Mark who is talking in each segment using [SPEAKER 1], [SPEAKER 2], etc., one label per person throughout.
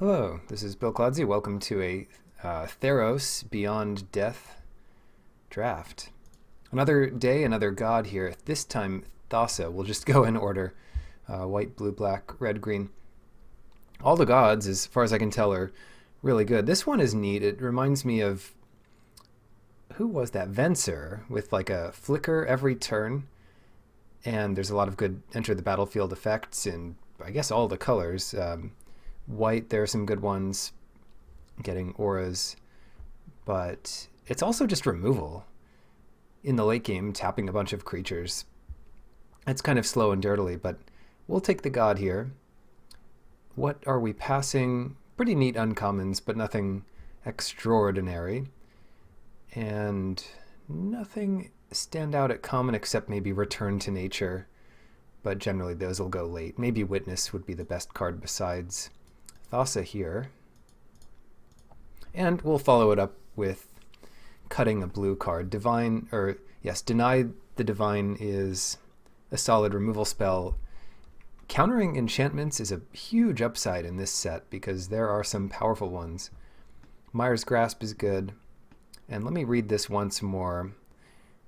[SPEAKER 1] Hello, this is Bill Clodsey. Welcome to a Theros Beyond Death draft. Another day, another god here. This time, Thassa. We'll just go in order. White, blue, black, red, green. All the gods, as far as I can tell, are really good. This one is neat. It reminds me of... Who was that? Venser, with like a flicker every turn. And there's a lot of good enter the battlefield effects in, I guess, all the colors. White, there are some good ones, getting auras, but it's also just removal. In the late game, tapping a bunch of creatures. It's kind of slow and dirtily, but we'll take the god here. What are we passing? Pretty neat uncommons, but nothing extraordinary. And nothing stand out at common except maybe Return to Nature, but generally those will go late. Maybe Witness would be the best card besides Thassa here. And we'll follow it up with cutting a blue card. Divine, or yes, Deny the Divine is a solid removal spell. Countering enchantments is a huge upside in this set because there are some powerful ones. Mire's Grasp is good. And let me read this once more.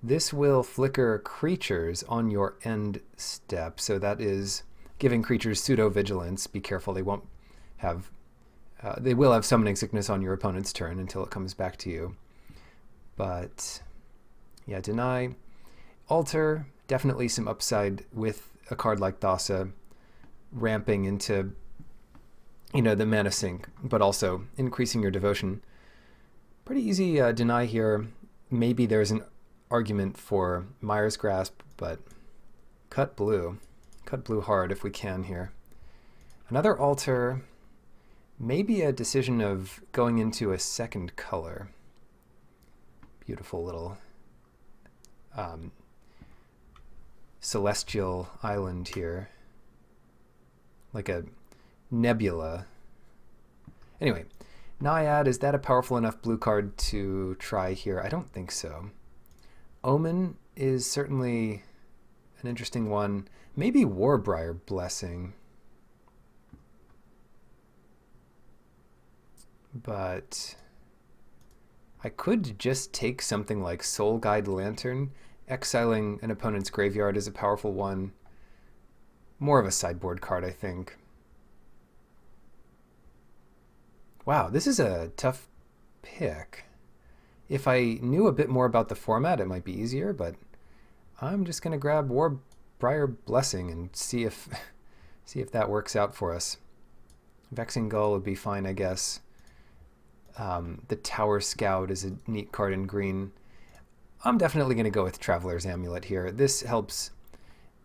[SPEAKER 1] This will flicker creatures on your end step. So that is giving creatures pseudo-vigilance. Be careful, they won't have... they will have Summoning Sickness on your opponent's turn until it comes back to you. But, yeah, Deny. Alter, definitely some upside with a card like Thassa, ramping into, the mana sink, but also increasing your devotion. Pretty easy Deny here. Maybe there's an argument for Mire's Grasp, but cut blue. Cut blue hard if we can here. Another Alter, maybe a decision of going into a second color. Beautiful little celestial island here. Like a nebula. Anyway, Naiad, is that a powerful enough blue card to try here? I don't think so. Omen is certainly an interesting one. Maybe Warbriar Blessing. But I could just take something like Soul Guide Lantern. Exiling an opponent's graveyard is a powerful one. More of a sideboard card, I think. Wow, this is a tough pick. If I knew a bit more about the format, it might be easier, but I'm just going to grab Warbriar Blessing and see if that works out for us. Vexing Gull would be fine, I guess. The Tower Scout is a neat card in green. I'm definitely going to go with Traveler's Amulet here. This helps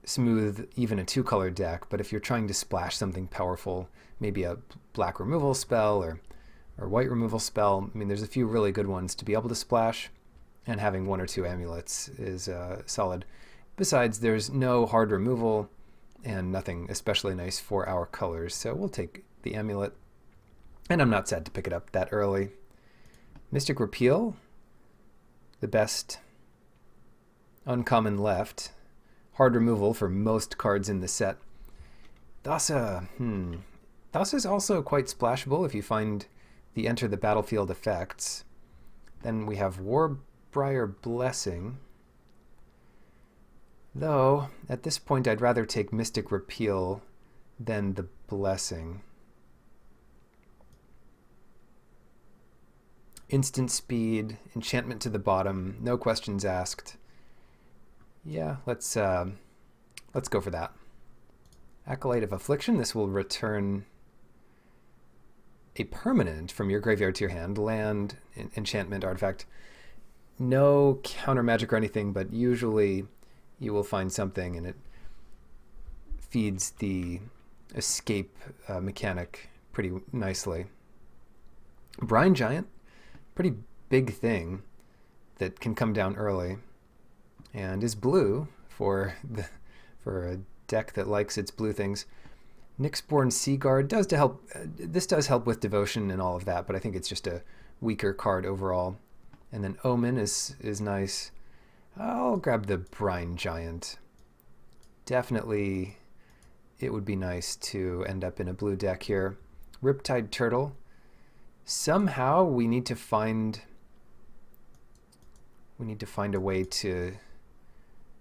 [SPEAKER 1] smooth even a two-color deck, but if you're trying to splash something powerful, maybe a black removal spell or white removal spell, I mean, there's a few really good ones to be able to splash, and having one or two amulets is solid. Besides, there's no hard removal and nothing especially nice for our colors, so we'll take the amulet. And I'm not sad to pick it up that early. Mystic Repeal, the best uncommon left. Hard removal for most cards in the set. Thassa, Thassa's also quite splashable if you find the enter the battlefield effects. Then we have Warbriar Blessing. Though, at this point I'd rather take Mystic Repeal than the Blessing. Instant speed, enchantment to the bottom, no questions asked. Yeah, let's go for that. Acolyte of Affliction, this will return a permanent from your graveyard to your hand, land, enchantment, artifact. No counter magic or anything, but usually you will find something and it feeds the escape mechanic pretty nicely. Brine Giant, pretty big thing that can come down early and is blue for a deck that likes its blue things. Nyxborn Seaguard does to help. This does help with devotion and all of that, but I think it's just a weaker card overall. And then Omen is nice. I'll grab the Brine Giant. Definitely, it would be nice to end up in a blue deck here. Riptide Turtle. Somehow we need to find a way to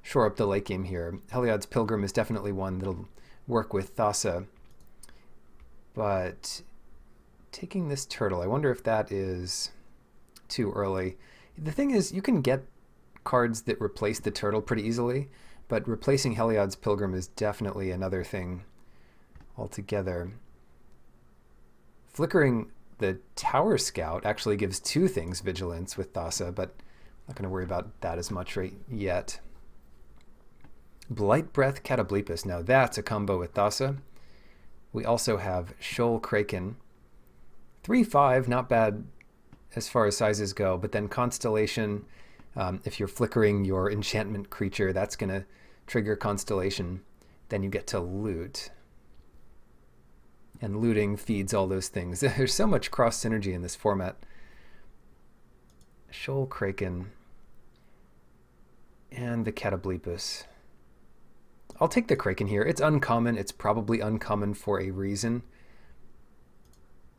[SPEAKER 1] shore up the late game here. Heliod's Pilgrim is definitely one that'll work with Thassa. But taking this turtle, I wonder if that is too early. The thing is, you can get cards that replace the turtle pretty easily, but replacing Heliod's Pilgrim is definitely another thing altogether. Flickering the Tower Scout actually gives 2 things vigilance with Thassa, but I'm not going to worry about that as much right yet. Blight Breath Catoblepus. Now that's a combo with Thassa. We also have Shoal Kraken. 3/5, not bad as far as sizes go, but then Constellation, if you're flickering your enchantment creature, that's going to trigger Constellation. Then you get to loot. And looting feeds all those things. There's so much cross synergy in this format. Shoal Kraken and the Catoblepus. I'll take the Kraken here. It's uncommon. It's probably uncommon for a reason.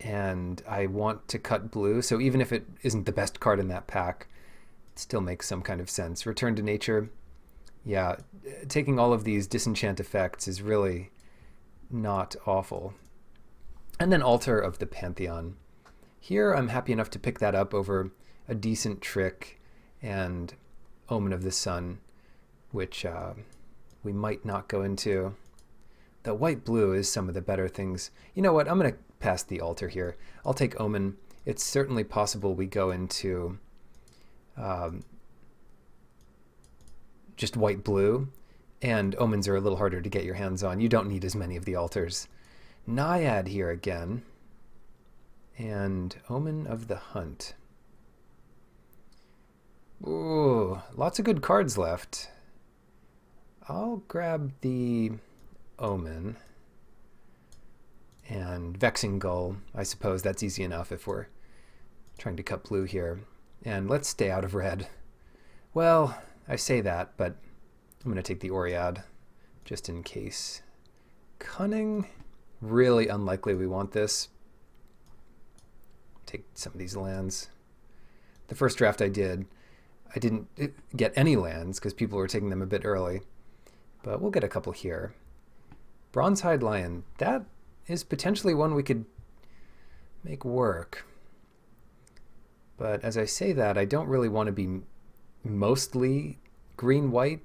[SPEAKER 1] And I want to cut blue, so even if it isn't the best card in that pack, it still makes some kind of sense. Return to Nature. Yeah, taking all of these disenchant effects is really not awful. And then Altar of the Pantheon. Here I'm happy enough to pick that up over a decent Trick and Omen of the Sun, which we might not go into. The white-blue is some of the better things. You know what? I'm going to pass the Altar here. I'll take Omen. It's certainly possible we go into just white-blue, and Omens are a little harder to get your hands on. You don't need as many of the Altars. Naiad here again, and Omen of the Hunt. Ooh, lots of good cards left. I'll grab the Omen and Vexing Gull. I suppose that's easy enough if we're trying to cut blue here. And let's stay out of red. Well, I say that, but I'm going to take the Oread just in case. Cunning. Really unlikely we want this. Take some of these lands. The first draft I didn't get any lands because people were taking them a bit early. But we'll get a couple here. Bronzehide Lion. That is potentially one we could make work. But as I say that, I don't really want to be mostly green-white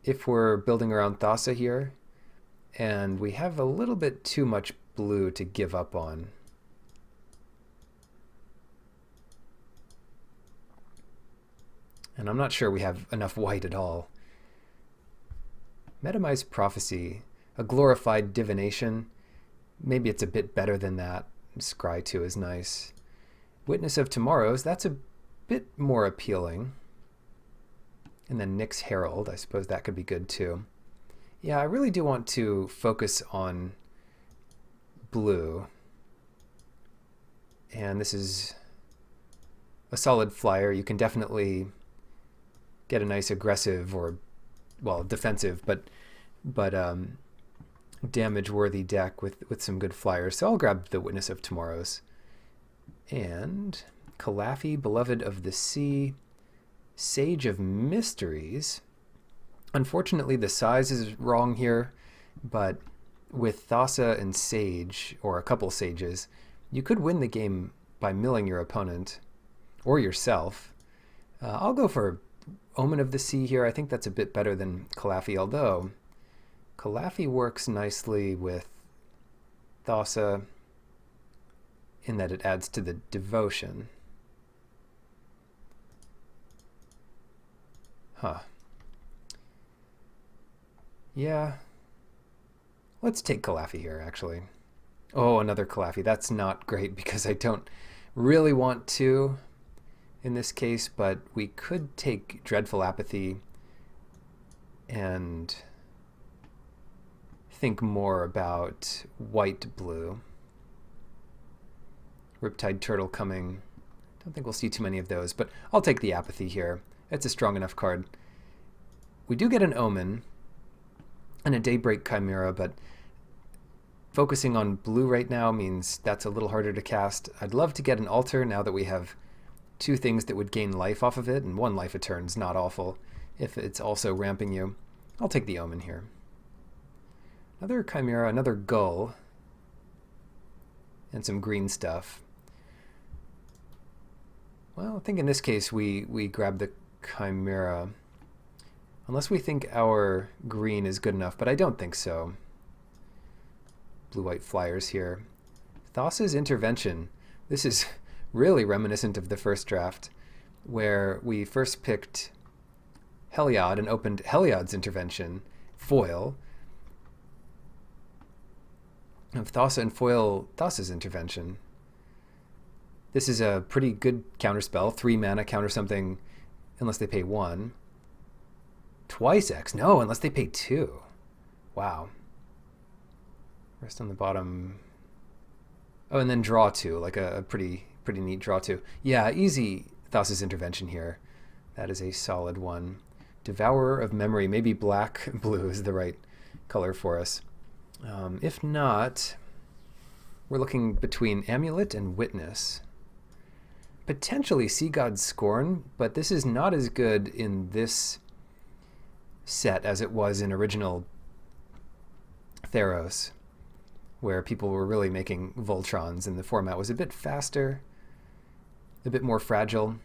[SPEAKER 1] if we're building around Thassa here. And we have a little bit too much blue to give up on. And I'm not sure we have enough white at all. Metamized Prophecy, a glorified divination. Maybe it's a bit better than that. Scry 2 is nice. Witness of Tomorrows, that's a bit more appealing. And then Nyx Herald, I suppose that could be good too. Yeah, I really do want to focus on blue. And this is a solid flyer. You can definitely get a nice aggressive or, well, defensive, but damage-worthy deck with some good flyers. So I'll grab the Witness of Tomorrows. And Calafi, Beloved of the Sea, Sage of Mysteries. Unfortunately, the size is wrong here, but with Thassa and Sage, or a couple Sages, you could win the game by milling your opponent, or yourself. I'll go for Omen of the Sea here. I think that's a bit better than Calafi, although Calafi works nicely with Thassa in that it adds to the devotion. Huh. Yeah. Let's take Calafi here, actually. Oh, another Calafi. That's not great because I don't really want to in this case, but we could take Dreadful Apathy and think more about white-blue. Riptide Turtle coming. Don't think we'll see too many of those, but I'll take the Apathy here. It's a strong enough card. We do get an Omen and a Daybreak Chimera, but focusing on blue right now means that's a little harder to cast. I'd love to get an altar now that we have two things that would gain life off of it, and one life a turn's not awful if it's also ramping you. I'll take the Omen here. Another Chimera, another Gull, and some green stuff. Well, I think in this case we grab the Chimera, unless we think our green is good enough, but I don't think so. Blue-white flyers here. Thassa's Intervention. This is really reminiscent of the first draft, where we first picked Heliod and opened Heliod's Intervention, foil, of Thassa and foil Thassa's Intervention. This is a pretty good counterspell. 3 mana, counter something unless they pay 1. Twice X. No, unless they pay 2. Wow. Rest on the bottom. Oh, and then draw 2, like a pretty neat draw 2. Yeah, easy Thassa's Intervention here. That is a solid one. Devourer of Memory. Maybe black blue is the right color for us. If not, we're looking between Amulet and Witness. Potentially Sea God's Scorn, but this is not as good in this set as it was in original Theros, where people were really making Voltrons and the format was a bit faster, a bit more fragile.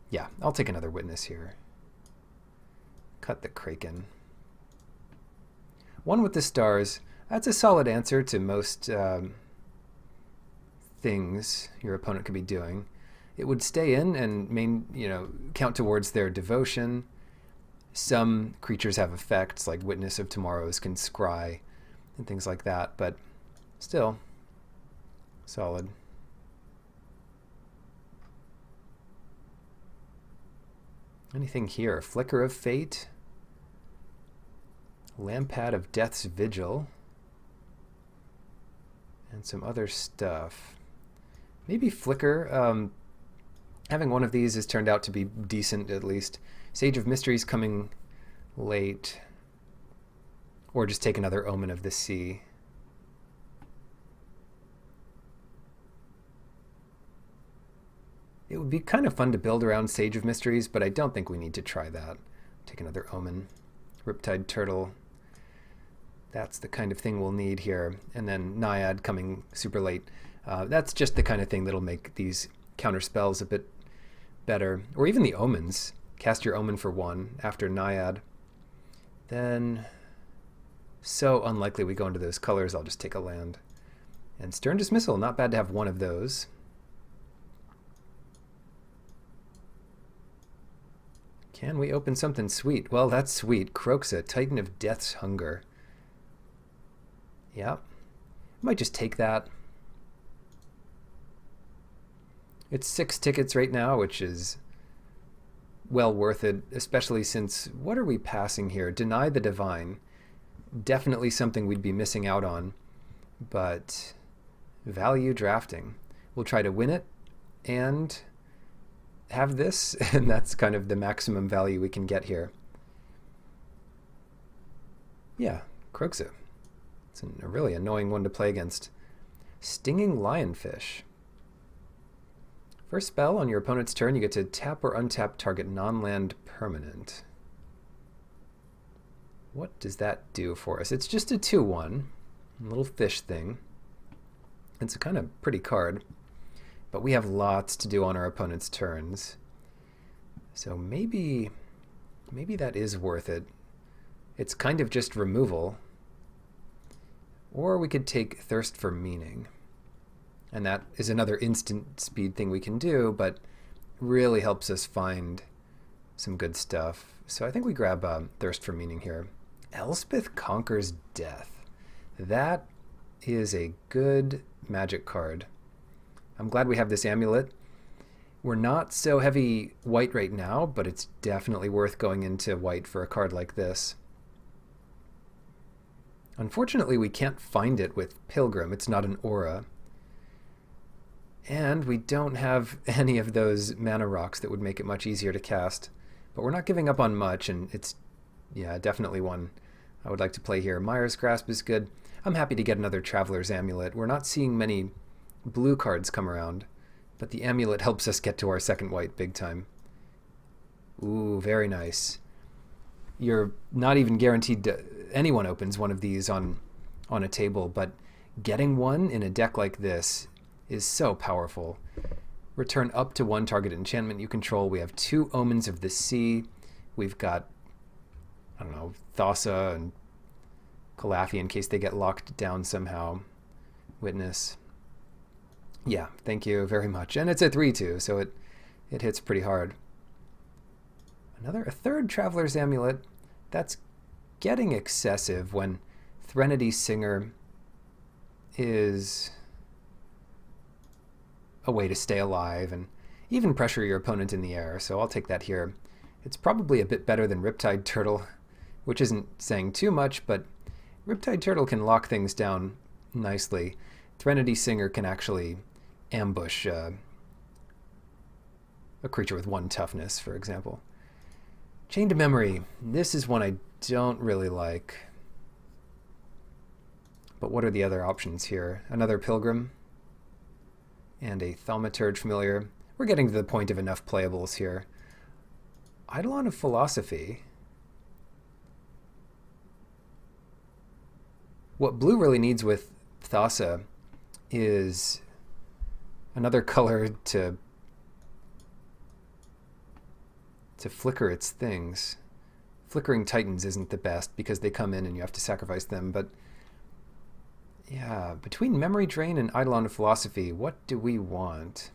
[SPEAKER 1] Yeah, I'll take another Witness here. Cut the Kraken. One with the Stars. That's a solid answer to most things your opponent could be doing. It would stay in and count towards their devotion. Some creatures have effects like Witness of Tomorrows can scry and things like that, but still solid. Anything here? Flicker of Fate, Lampad of Death's Vigil, and some other stuff. Maybe Flicker. Having one of these has turned out to be decent, at least. Sage of Mysteries coming late. Or just take another Omen of the Sea. It would be kind of fun to build around Sage of Mysteries, but I don't think we need to try that. Take another Omen. Riptide Turtle. That's the kind of thing we'll need here. And then Naiad coming super late. That's just the kind of thing that'll make these counter spells a bit better. Or even the Omens. Cast your Omen for 1 after Naiad. Then, so unlikely we go into those colors, I'll just take a land. And Stern Dismissal, not bad to have one of those. Can we open something sweet? Well, that's sweet. Croxa, Titan of Death's Hunger. Yep. Might just take that. It's 6 tickets right now, which is well worth it, especially since, what are we passing here? Deny the Divine. Definitely something we'd be missing out on, but value drafting. We'll try to win it and have this, and that's kind of the maximum value we can get here. Yeah, Croxa. It's a really annoying one to play against. Stinging Lionfish. First spell, on your opponent's turn, you get to tap or untap target non-land permanent. What does that do for us? It's just a 2/1, a little fish thing. It's a kind of pretty card, but we have lots to do on our opponent's turns. So maybe that is worth it. It's kind of just removal. Or we could take Thirst for Meaning. And that is another instant speed thing we can do, but really helps us find some good stuff. So I think we grab Thirst for Meaning here. Elspeth Conquers Death. That is a good magic card. I'm glad we have this amulet. We're not so heavy white right now, but it's definitely worth going into white for a card like this. Unfortunately, we can't find it with Pilgrim. It's not an aura. And we don't have any of those mana rocks that would make it much easier to cast. But we're not giving up on much, and it's, yeah, definitely one I would like to play here. Mire's Grasp is good. I'm happy to get another Traveler's Amulet. We're not seeing many blue cards come around, but the amulet helps us get to our second white big time. Ooh, very nice. You're not even guaranteed to, anyone opens one of these on a table, but getting one in a deck like this is so powerful. Return up to one target enchantment you control. We have 2 Omens of the Sea. We've got, I don't know, Thassa and Calafi in case they get locked down somehow. Witness. Yeah, thank you very much. And it's a 3/2, so it hits pretty hard. A third Traveler's Amulet. That's getting excessive when Threnody Singer is a way to stay alive and even pressure your opponent in the air, so I'll take that here. It's probably a bit better than Riptide Turtle, which isn't saying too much, but Riptide Turtle can lock things down nicely. Threnody Singer can actually ambush a creature with 1 toughness, for example. Chain to Memory. This is one I don't really like. But what are the other options here? Another Pilgrim and a Thaumaturge Familiar. We're getting to the point of enough playables here. Eidolon of Philosophy. What blue really needs with Thassa is another color to flicker its things. Flickering Titans isn't the best because they come in and you have to sacrifice them, but yeah, between Memory Drain and Eidolon of Philosophy, what do we want?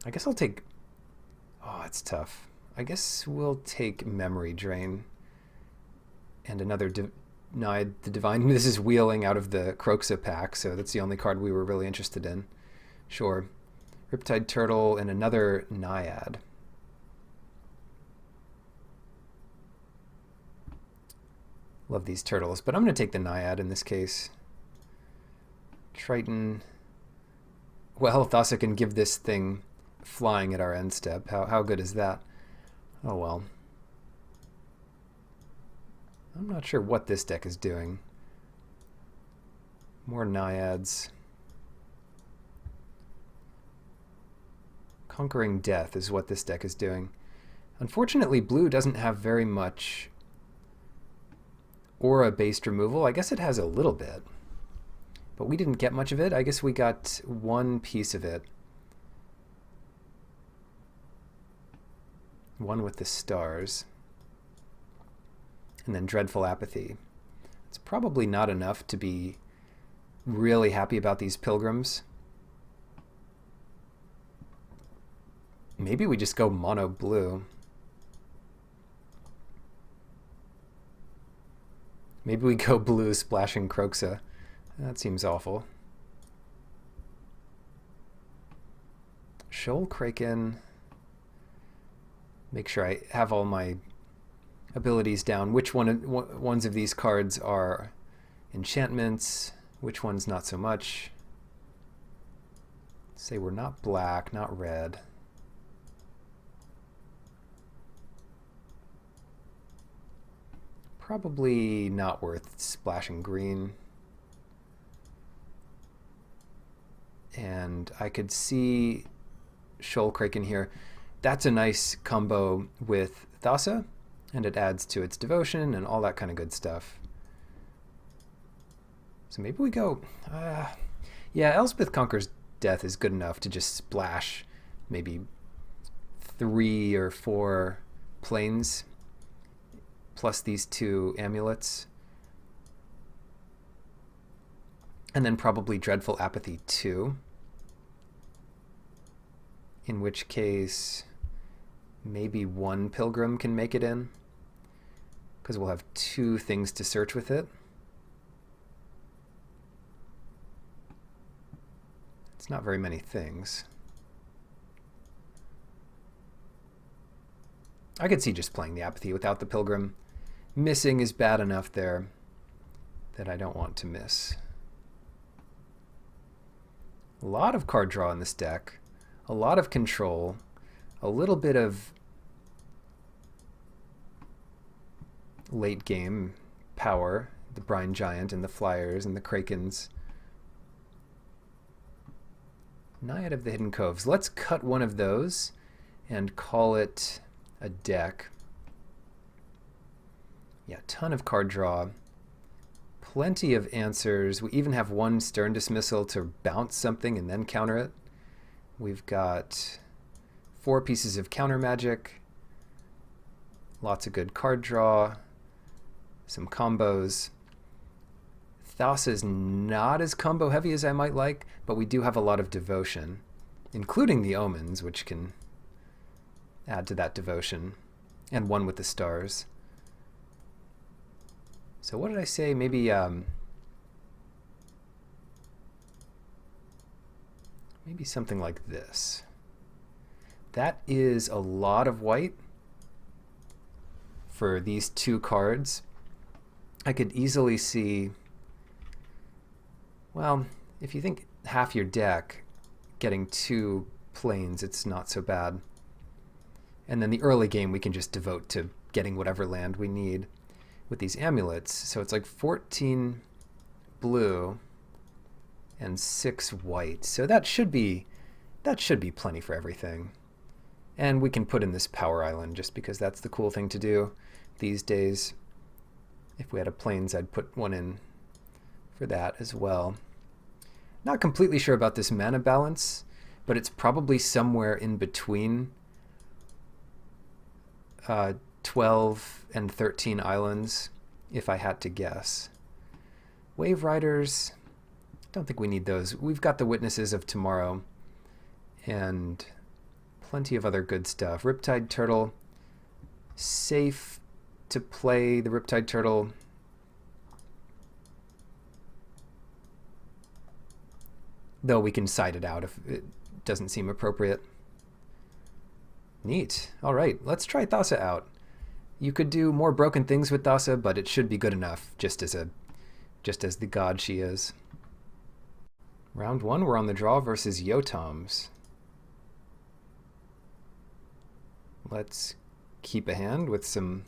[SPEAKER 1] I guess I'll take... Oh, it's tough. I guess we'll take Memory Drain and another Denied the Divine. This is wheeling out of the Kroxa pack, so that's the only card we were really interested in. Sure. Riptide Turtle and another Naiad. Love these turtles, but I'm going to take the Naiad in this case. Triton. Well, Thassa can give this thing flying at our end step. How good is that? Oh well. I'm not sure what this deck is doing. More Naiads. Conquering Death is what this deck is doing. Unfortunately, blue doesn't have very much aura-based removal. I guess it has a little bit, but we didn't get much of it. I guess we got 1 piece of it. One with the stars. And then Dreadful Apathy. It's probably not enough to be really happy about these Pilgrims. Maybe we just go mono blue. Maybe we go blue splashing Kroxa. That seems awful. Shoal Kraken. Make sure I have all my abilities down. Which ones of these cards are enchantments? Which ones not so much? Say we're not black, not red. Probably not worth splashing green. And I could see Shoal Kraken here. That's a nice combo with Thassa, and it adds to its devotion and all that kind of good stuff. So maybe we go... yeah, Elspeth Conquers Death is good enough to just splash maybe 3 or 4 planes plus these 2 amulets. And then probably Dreadful Apathy 2. In which case, maybe 1 Pilgrim can make it in, because we'll have 2 things to search with it. It's not very many things. I could see just playing the Apathy without the Pilgrim. Missing is bad enough there that I don't want to miss. A lot of card draw in this deck. A lot of control. A little bit of late game power, the Brine Giant and the Flyers and the Krakens. Naiad of the Hidden Coves. Let's cut one of those and call it a deck. Yeah, ton of card draw. Plenty of answers. We even have one Stern Dismissal to bounce something and then counter it. We've got 4 pieces of counter magic. Lots of good card draw. Some combos. Thassa is not as combo heavy as I might like, but we do have a lot of devotion, including the Omens, which can add to that devotion, and one with the stars. So what did I say? Maybe maybe something like this. That is a lot of white for these 2 cards. I could easily see, well, if you think half your deck, getting 2 planes, it's not so bad. And then the early game we can just devote to getting whatever land we need with these amulets. So it's like 14 blue and 6 white. So that should be plenty for everything. And we can put in this power island just because that's the cool thing to do these days. If we had a plains, I'd put one in for that as well. Not completely sure about this mana balance, but it's probably somewhere in between 12 and 13 islands, if I had to guess. Wave Riders, don't think we need those. We've got the Witnesses of Tomorrow and plenty of other good stuff. Riptide Turtle, safe to play the Riptide Turtle. Though we can side it out if it doesn't seem appropriate. Neat. All right, let's try Thassa out. You could do more broken things with Thassa, but it should be good enough just as the god she is. Round 1, we're on the draw versus Yotoms. Let's keep a hand with some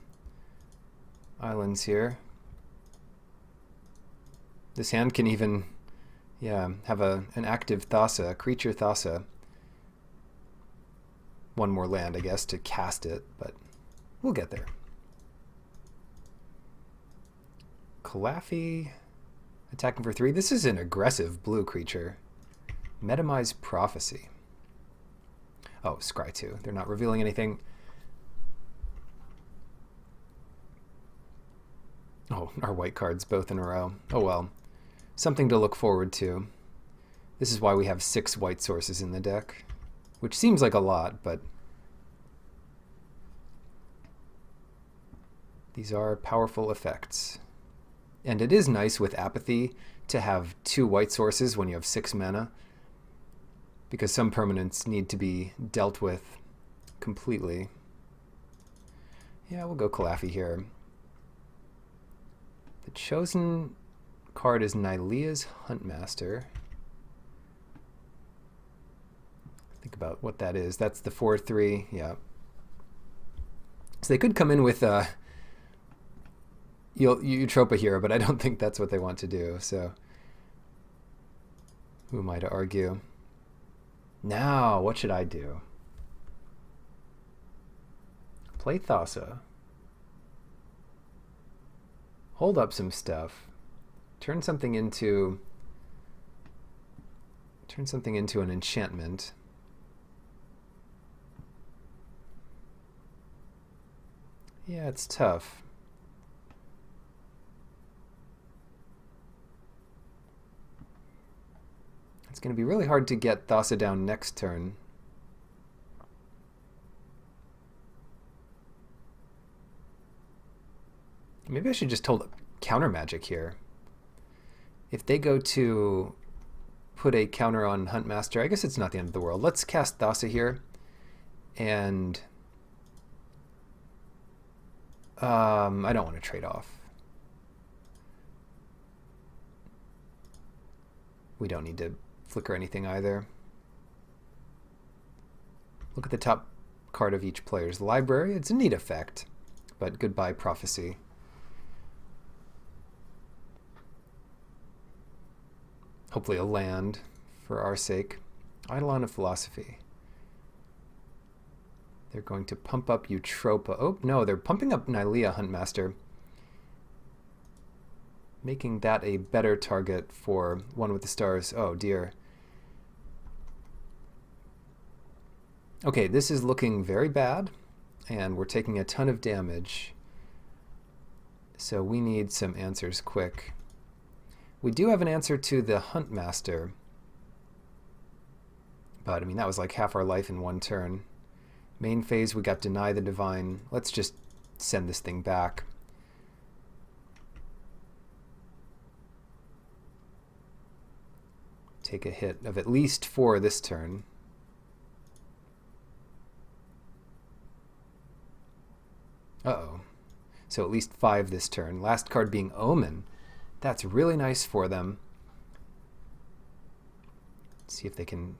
[SPEAKER 1] islands here. This hand can even, yeah, have an active Thassa, a creature Thassa. One more land, I guess, to cast it, but we'll get there. Calafi, attacking for 3. This is an aggressive blue creature. Metamize Prophecy. Oh, Scry 2. They're not revealing anything. Oh, our white cards both in a row. Oh well. Something to look forward to. This is why we have 6 white sources in the deck, which seems like a lot, but these are powerful effects. And it is nice with Apathy to have 2 white sources when you have 6 mana, because some permanents need to be dealt with completely. Yeah, we'll go Calafi here. The chosen card is Nylea's Huntmaster. Think about what that is. That's the 4/3, yeah. So they could come in with Eutropa here, but I don't think that's what they want to do, so who am I to argue? Now, what should I do? Play Thassa. Hold up some stuff. Turn something into an enchantment. Yeah, it's tough. It's going to be really hard to get Thassa down next turn. Maybe I should just hold up counter magic here. If they go to put a counter on Huntmaster, I guess it's not the end of the world. Let's cast Thassa here. And I don't want to trade off. We don't need to flicker anything either. Look at the top card of each player's library. It's a neat effect, but goodbye Prophecy. Hopefully a land for our sake. Eidolon of Philosophy. They're going to pump up Eutropa. Oh, no, they're pumping up Nylea Huntmaster, making that a better target for One with the Stars. Oh, dear. Okay, this is looking very bad, and we're taking a ton of damage. So we need some answers quick. We do have an answer to the Huntmaster, but I mean, that was like half our life in one turn. Main phase, we got Deny the Divine. Let's just send this thing back. Take a hit of at least 4 this turn. Uh-oh. So at least 5 this turn. Last card being Omen. That's really nice for them. Let's see if they can...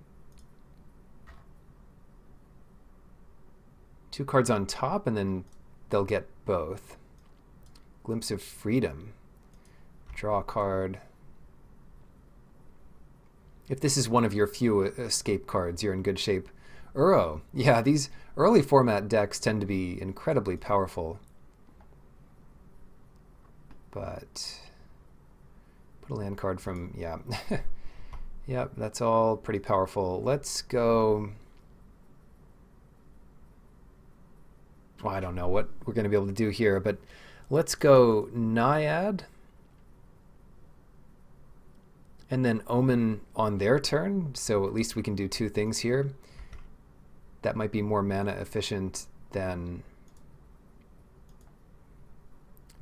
[SPEAKER 1] 2 cards on top, and then they'll get both. Glimpse of Freedom. Draw a card. If this is one of your few escape cards, you're in good shape. Uro. Yeah, these early format decks tend to be incredibly powerful. But put a land card from, yeah. Yep, that's all pretty powerful. Let's go... Well, I don't know what we're going to be able to do here, but let's go Naiad. And then Omen on their turn, so at least we can do 2 things here. That might be more mana efficient than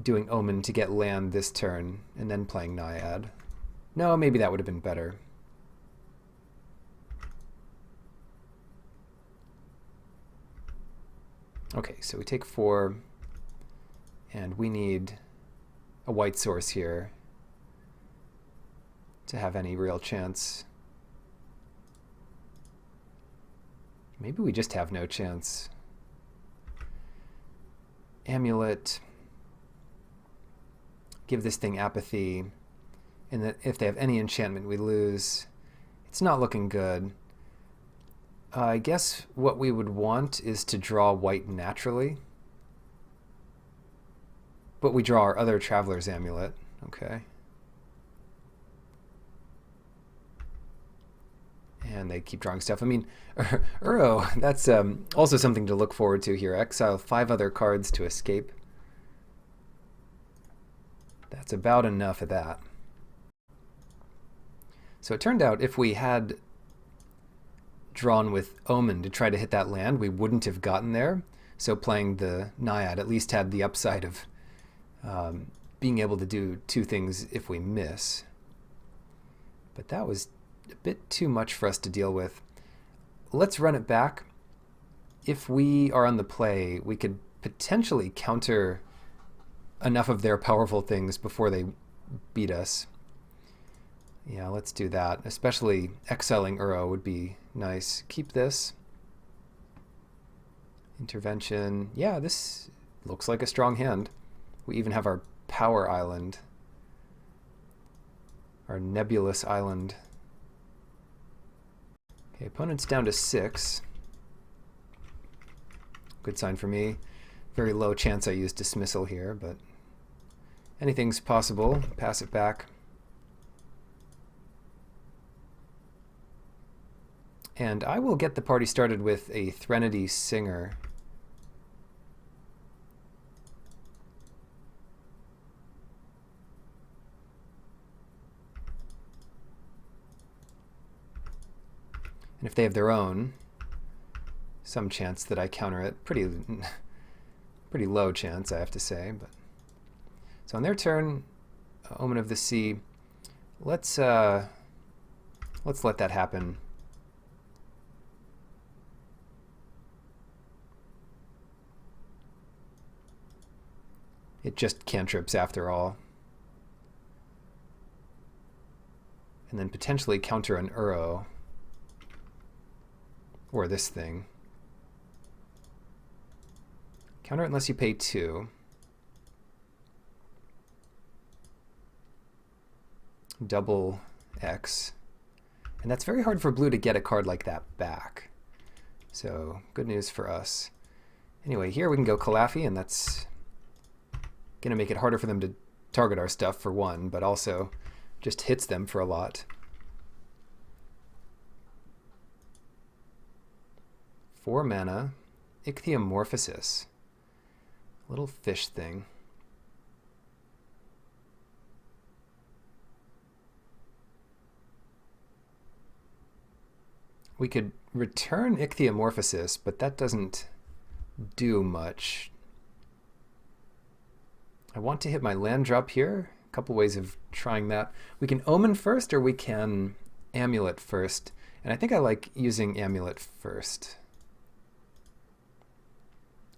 [SPEAKER 1] doing Omen to get land this turn and then playing Naiad. No, maybe that would have been better. Okay, so we take 4, and we need a white source here to have any real chance. Maybe we just have no chance. Amulet. Give this thing apathy. And that if they have any enchantment, we lose. It's not looking good. I guess what we would want is to draw white naturally. But we draw our other Traveler's Amulet. Okay. And they keep drawing stuff. I mean, Uro, that's also something to look forward to here. Exile 5 other cards to escape. That's about enough of that. So it turned out if we had drawn with Omen to try to hit that land, we wouldn't have gotten there. So playing the Naiad at least had the upside of being able to do 2 things if we miss. But that was a bit too much for us to deal with. Let's run it back. If we are on the play, we could potentially counter enough of their powerful things before they beat us. Yeah, let's do that. Especially exiling Uro would be nice. Keep this. Intervention. Yeah, this looks like a strong hand. We even have our Power Island. Our Nebulous Island. Okay, opponent's down to 6. Good sign for me. Very low chance I use Dismissal here, but anything's possible. Pass it back. And I will get the party started with a Threnody Singer. And if they have their own, some chance that I counter it. Pretty low chance, I have to say. But so on their turn, Omen of the Sea. Let's let that happen. It just cantrips after all. And then potentially counter an Uro. Or this thing. Counter it unless you pay 2. Double X. And that's very hard for blue to get a card like that back. So good news for us. Anyway, here we can go Calafi, and that's going to make it harder for them to target our stuff for one, but also just hits them for a lot. 4 mana, Ichthyomorphosis. Little fish thing. We could return Ichthyomorphosis, but that doesn't do much. I want to hit my land drop here. A couple ways of trying that. We can Omen first, or we can Amulet first. And I think I like using Amulet first.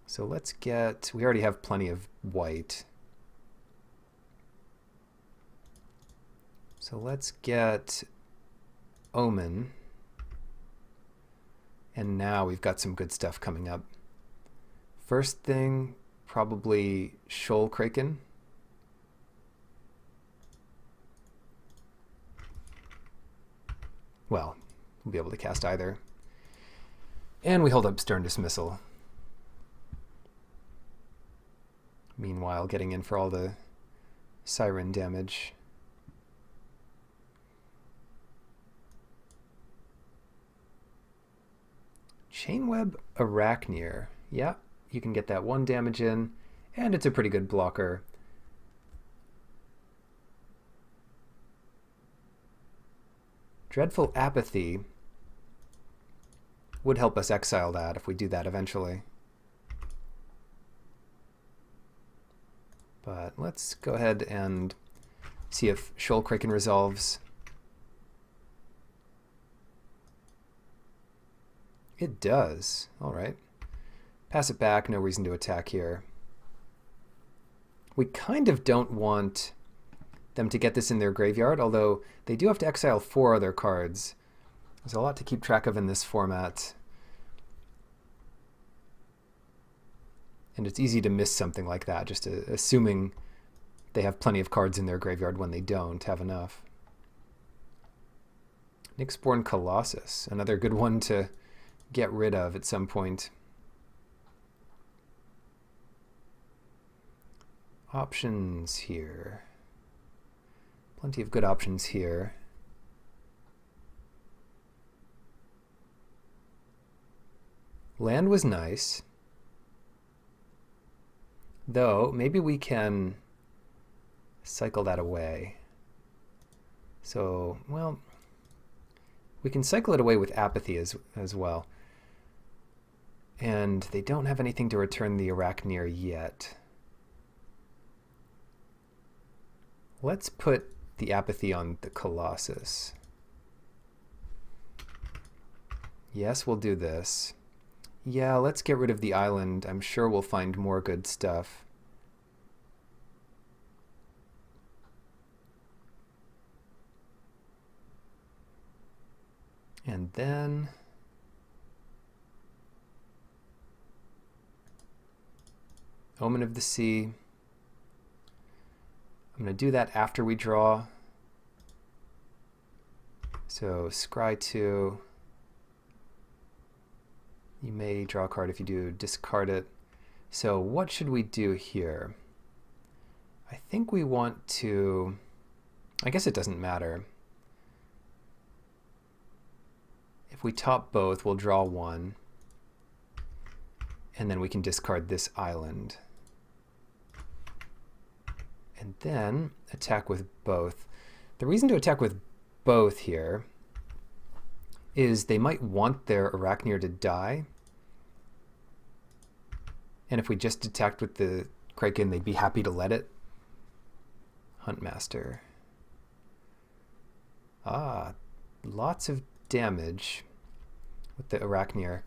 [SPEAKER 1] So let's get... we already have plenty of white. So let's get Omen. And now we've got some good stuff coming up. First thing, probably Shoal Kraken. Well, we'll be able to cast either. And we hold up Stern Dismissal. Meanwhile, getting in for all the Siren damage. Chainweb Arachneer. Yeah, you can get that 1 damage in, and it's a pretty good blocker. Dreadful Apathy would help us exile that if we do that eventually. But let's go ahead and see if Shoal Kraken resolves. It does. All right. Pass it back. No reason to attack here. We kind of don't want them to get this in their graveyard, although they do have to exile 4 other cards. There's a lot to keep track of in this format. And it's easy to miss something like that, just assuming they have plenty of cards in their graveyard when they don't have enough. Nyxborn Colossus, another good one to get rid of at some point. Options here. Plenty of good options here. Land was nice. Though, maybe we can cycle that away. So, well, we can cycle it away with Apathy as well. And they don't have anything to return the Arachneer yet. Let's put the Apathy on the Colossus. Yes, we'll do this. Yeah, let's get rid of the island. I'm sure we'll find more good stuff. And then Omen of the Sea. I'm going to do that after we draw. So scry 2. You may draw a card. If you do, discard it. So what should we do here? I think we want to... I guess it doesn't matter. If we top both, we'll draw 1. And then we can discard this island. And then attack with both. The reason to attack with both here is they might want their Arachneer to die. And if we just attacked with the Kraken, they'd be happy to let it. Huntmaster. Ah, lots of damage with the Arachneer.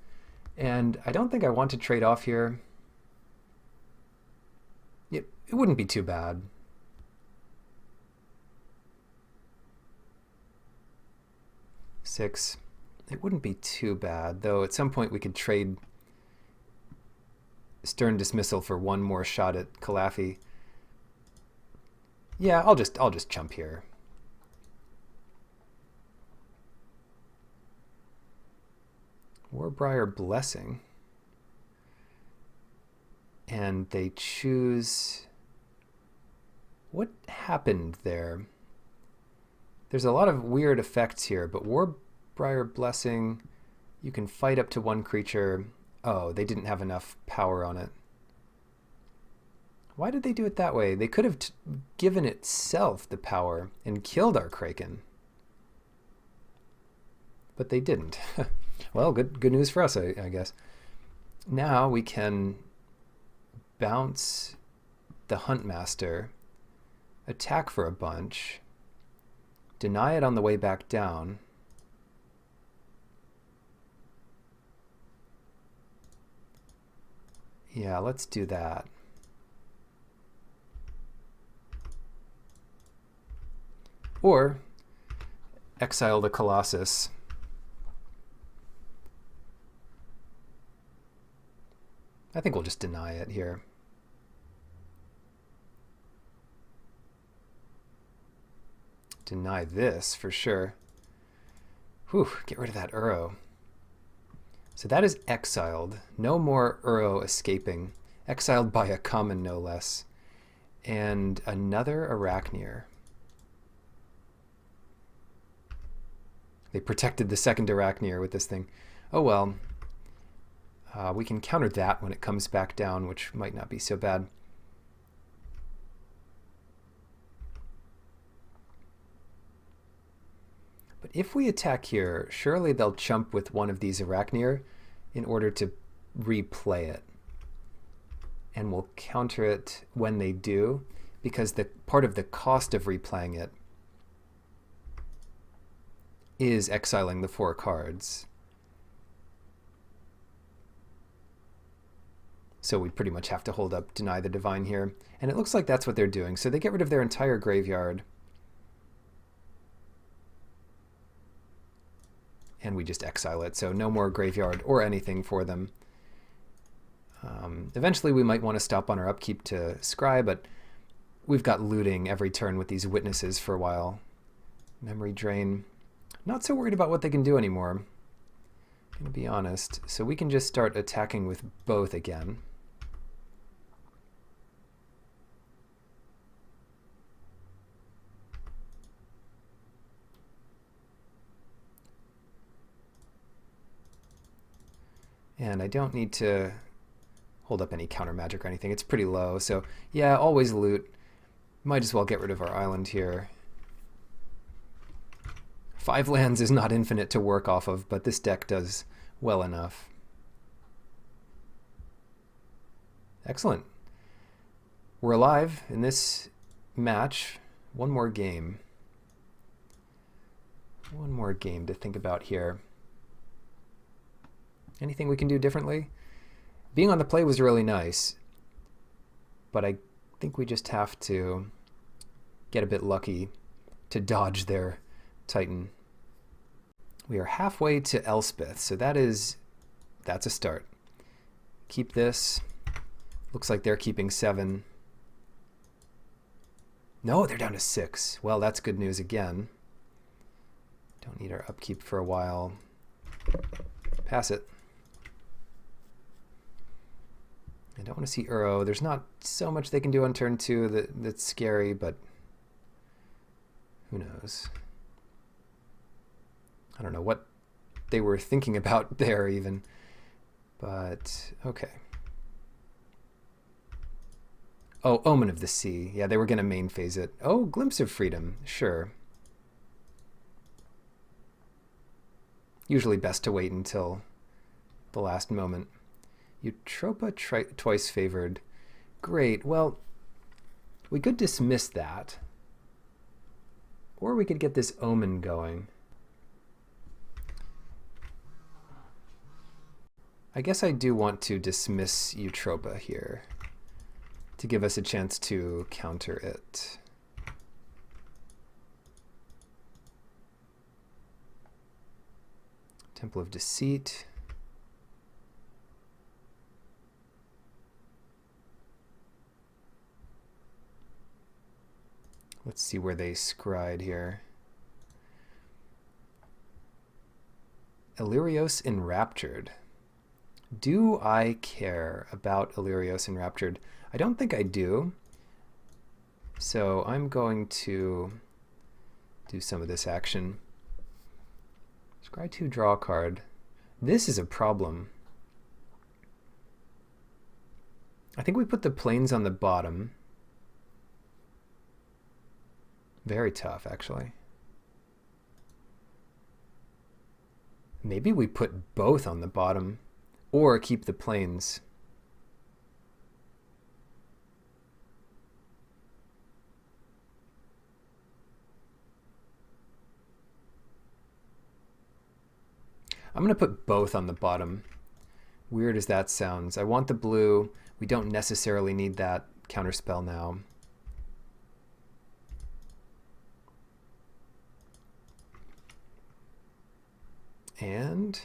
[SPEAKER 1] And I don't think I want to trade off here. It wouldn't be too bad. Six. It wouldn't be too bad, though at some point we could trade Stern Dismissal for 1 more shot at Calafi. Yeah, I'll just chump here. Warbriar Blessing. And they choose... What happened there? There's a lot of weird effects here, but Warbriar Blessing, you can fight up to one creature. Oh, they didn't have enough power on it. Why did they do it that way? They could have given itself the power and killed our Kraken. But they didn't. Well, good news for us, I guess. Now we can bounce the Huntmaster, attack for a bunch, deny it on the way back down. Yeah, let's do that. Or exile the Colossus. I think we'll just deny it here. Deny this for sure. Whew, get rid of that Uro. So that is exiled. No more Uro escaping. Exiled by a common, no less. And another Arachneer. They protected the second Arachneer with this thing. Oh well. We can counter that when it comes back down, which might not be so bad. But if we attack here, surely they'll chump with one of these Arachneer in order to replay it. And we'll counter it when they do, because the part of the cost of replaying it is exiling the 4 cards. So we pretty much have to hold up Deny the Divine here. And it looks like that's what they're doing. So they get rid of their entire graveyard. And we just exile it. So no more graveyard or anything for them. Eventually we might want to stop on our upkeep to scry, but we've got looting every turn with these witnesses for a while. Memory drain. Not so worried about what they can do anymore, I'm going to be honest. So we can just start attacking with both again. And I don't need to hold up any counter magic or anything. It's pretty low. So yeah, always loot. Might as well get rid of our island here. 5 lands is not infinite to work off of, but this deck does well enough. Excellent. We're alive in this match. One more game. One more game to think about here. Anything we can do differently? Being on the play was really nice, but I think we just have to get a bit lucky to dodge their Titan. We are halfway to Elspeth, so that's a start. Keep this. Looks like they're keeping 7. No, they're down to 6. Well, that's good news again. Don't need our upkeep for a while. Pass it. I don't want to see Uro. There's not so much they can do on turn 2 that's scary, but who knows? I don't know what they were thinking about there even, but okay. Oh, Omen of the Sea. Yeah, they were going to main phase it. Oh, Glimpse of Freedom. Sure. Usually best to wait until the last moment. Eutropa twice favored. Great. Well, we could dismiss that. Or we could get this Omen going. I guess I do want to dismiss Eutropa here to give us a chance to counter it. Temple of Deceit. Let's see where they scried here. Illyrios Enraptured. Do I care about Illyrios Enraptured? I don't think I do. So I'm going to do some of this action. Scry 2, draw a card. This is a problem. I think we put the plains on the bottom. Very tough, actually. Maybe we put both on the bottom, or keep the plains. I'm going to put both on the bottom. Weird as that sounds. I want the blue. We don't necessarily need that counterspell now. And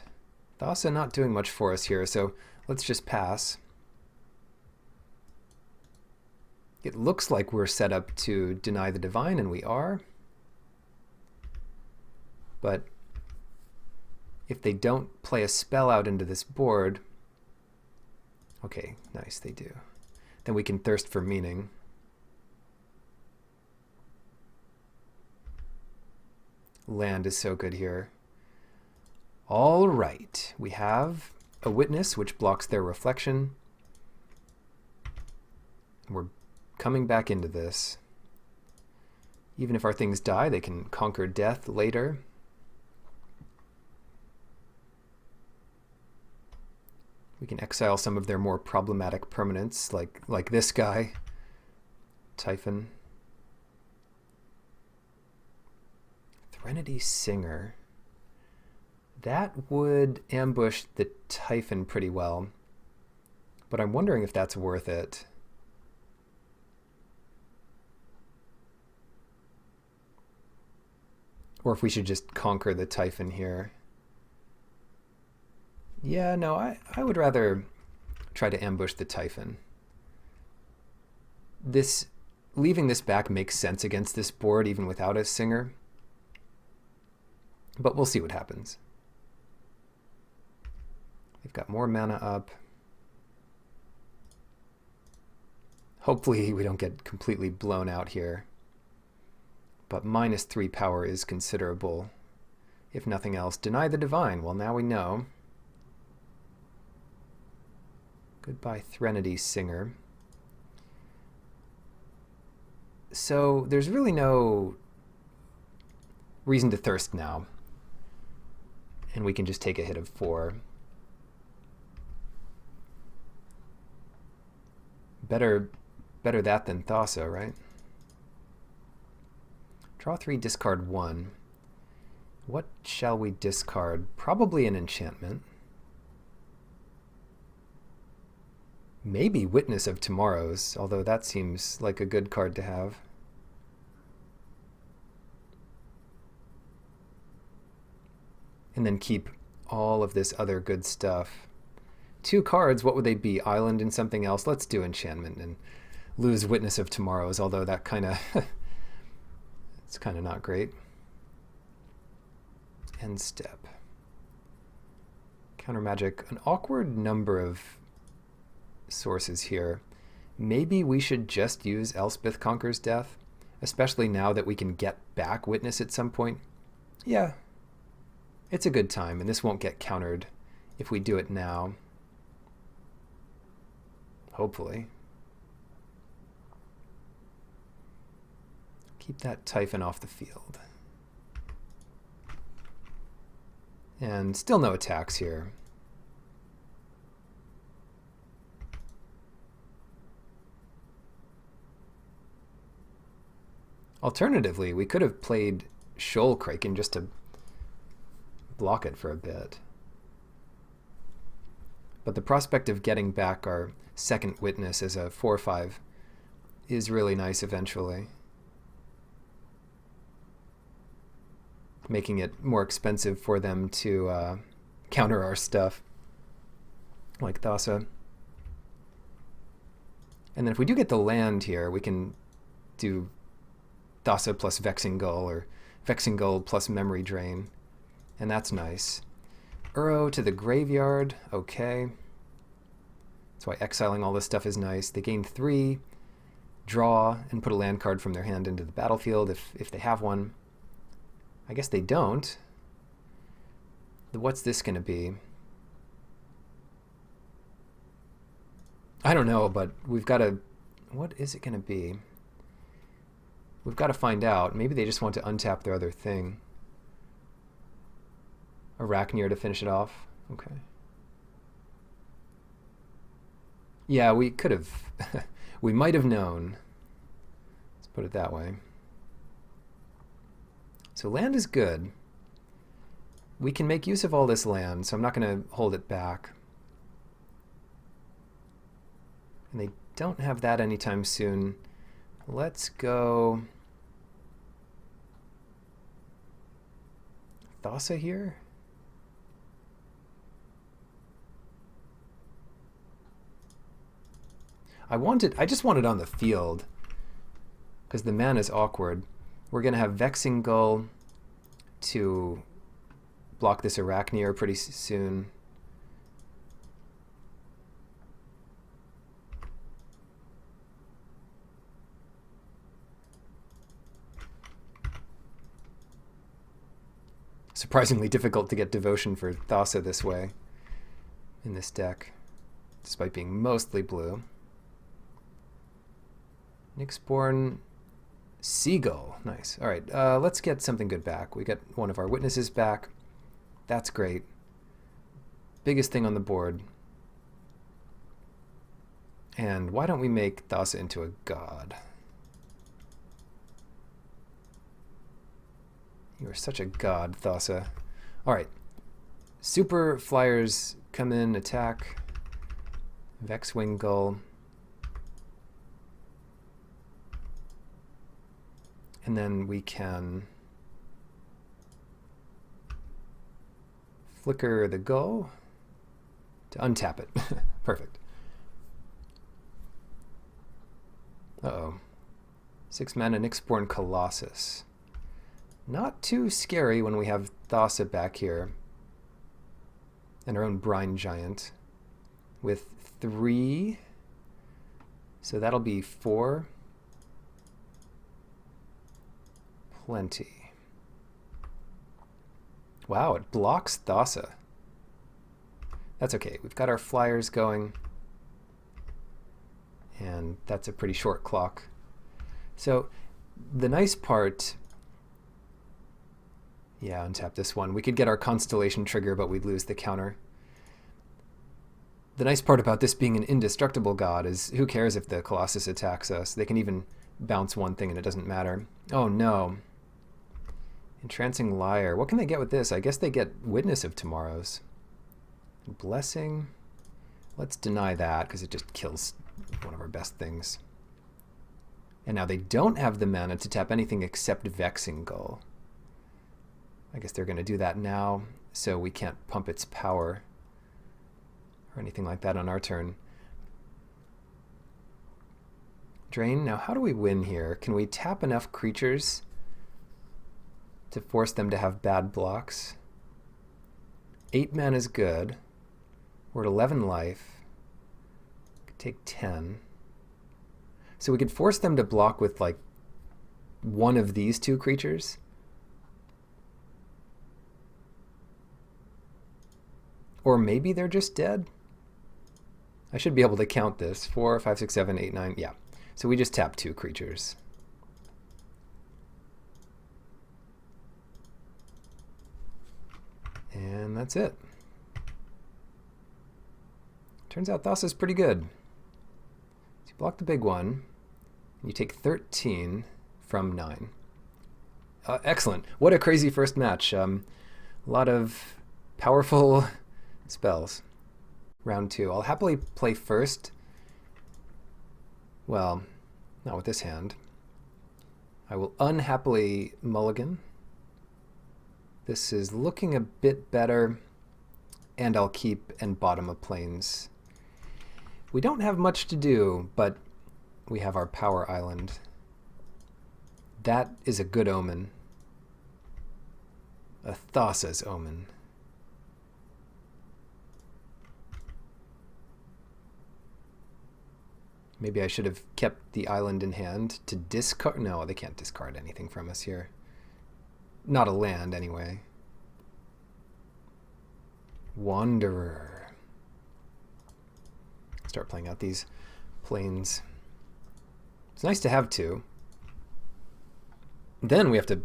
[SPEAKER 1] Thassa not doing much for us here, so let's just pass. It looks like we're set up to deny the divine, and we are. But if they don't play a spell out into this board, okay, nice, they do, then we can thirst for meaning. Land is so good here. All right, we have a witness which blocks their reflection. We're coming back into this. Even if our things die, they can conquer death later. We can exile some of their more problematic permanents, like this guy, Typhon. Threnody Singer. That would ambush the Typhon pretty well, but I'm wondering if that's worth it. Or if we should just conquer the Typhon here. Yeah, no, I would rather try to ambush the Typhon. Leaving this back makes sense against this board even without a Singer, but we'll see what happens. They've got more mana up. Hopefully we don't get completely blown out here. But -3 power is considerable. If nothing else, deny the divine. Well, now we know. Goodbye, Threnody Singer. So there's really no reason to thirst now. And we can just take a hit of 4. Better that than Thassa, right? Draw 3, discard 1. What shall we discard? Probably an enchantment. Maybe Witness of Tomorrows, although that seems like a good card to have. And then keep all of this other good stuff. 2 cards, what would they be? Island and something else? Let's do enchantment and lose Witness of Tomorrows, although that kind of it's kind of not great. End step. Counter magic, an awkward number of sources here. Maybe we should just use Elspeth Conquers Death, especially now that we can get back Witness at some point. Yeah, it's a good time, and this won't get countered if we do it now. Hopefully. Keep that Typhon off the field. And still no attacks here. Alternatively, we could have played Shoal Kraken just to block it for a bit. But the prospect of getting back our second Witness as a 4/5 is really nice eventually. Making it more expensive for them to counter our stuff, like Thassa. And then if we do get the land here, we can do Thassa plus Vexing Gull, or Vexing Gull plus Memory Drain, and that's nice. Uro to the graveyard. Okay. That's why exiling all this stuff is nice. They gain 3, draw, and put a land card from their hand into the battlefield if they have one. I guess they don't. What's this going to be? I don't know, but we've got to... What is it going to be? We've got to find out. Maybe they just want to untap their other thing. Arachneer to finish it off. Okay. Yeah, we could have... we might have known. Let's put it that way. So land is good. We can make use of all this land, so I'm not going to hold it back. And they don't have that anytime soon. Let's go... Thassa here? I just want it on the field, because the mana is awkward. We're going to have Vexing Gull to block this Arachneer pretty soon. Surprisingly difficult to get Devotion for Thassa this way in this deck, despite being mostly blue. Nyxborn Seagull. Nice. All right, let's get something good back. We got one of our witnesses back. That's great. Biggest thing on the board. And why don't we make Thassa into a god? You are such a god, Thassa. All right. Super Flyers come in, attack. Vexwing Gull. And then we can flicker the gull to untap it. Perfect. Uh-oh. 6 mana Nyxborn Colossus. Not too scary when we have Thassa back here. And our own Brine Giant. With 3. So that'll be 4. Plenty. Wow, it blocks Thassa. That's okay. We've got our flyers going. And that's a pretty short clock. So the nice part... Yeah, untap this one. We could get our Constellation trigger, but we'd lose the counter. The nice part about this being an indestructible god is who cares if the Colossus attacks us? They can even bounce one thing and it doesn't matter. Oh no. Entrancing Liar. What can they get with this? I guess they get Witness of Tomorrows. Blessing. Let's deny that because it just kills one of our best things. And now they don't have the mana to tap anything except Vexing Gull. I guess they're going to do that now, so we can't pump its power or anything like that on our turn. Drain. Now how do we win here? Can we tap enough creatures to force them to have bad blocks? 8 mana is good. We're at 11 life. Could take 10. So we could force them to block with like one of these 2 creatures. Or maybe they're just dead. I should be able to count this. 4, 5, 6, 7, 8, 9. Yeah. So we just tap 2 creatures. And that's it. Turns out Thassa's pretty good. So you block the big one. You take 13 from 9. Excellent. What a crazy first match. A lot of powerful spells. Round 2. I'll happily play first. Well, not with this hand. I will unhappily mulligan. This is looking a bit better. And I'll keep and bottom of plains. We don't have much to do, but we have our power island. That is a good omen. A Thassa's omen. Maybe I should have kept the island in hand to discard. No, they can't discard anything from us here. Not a land, anyway. Wanderer. Start playing out these planes. It's nice to have two. Then we have to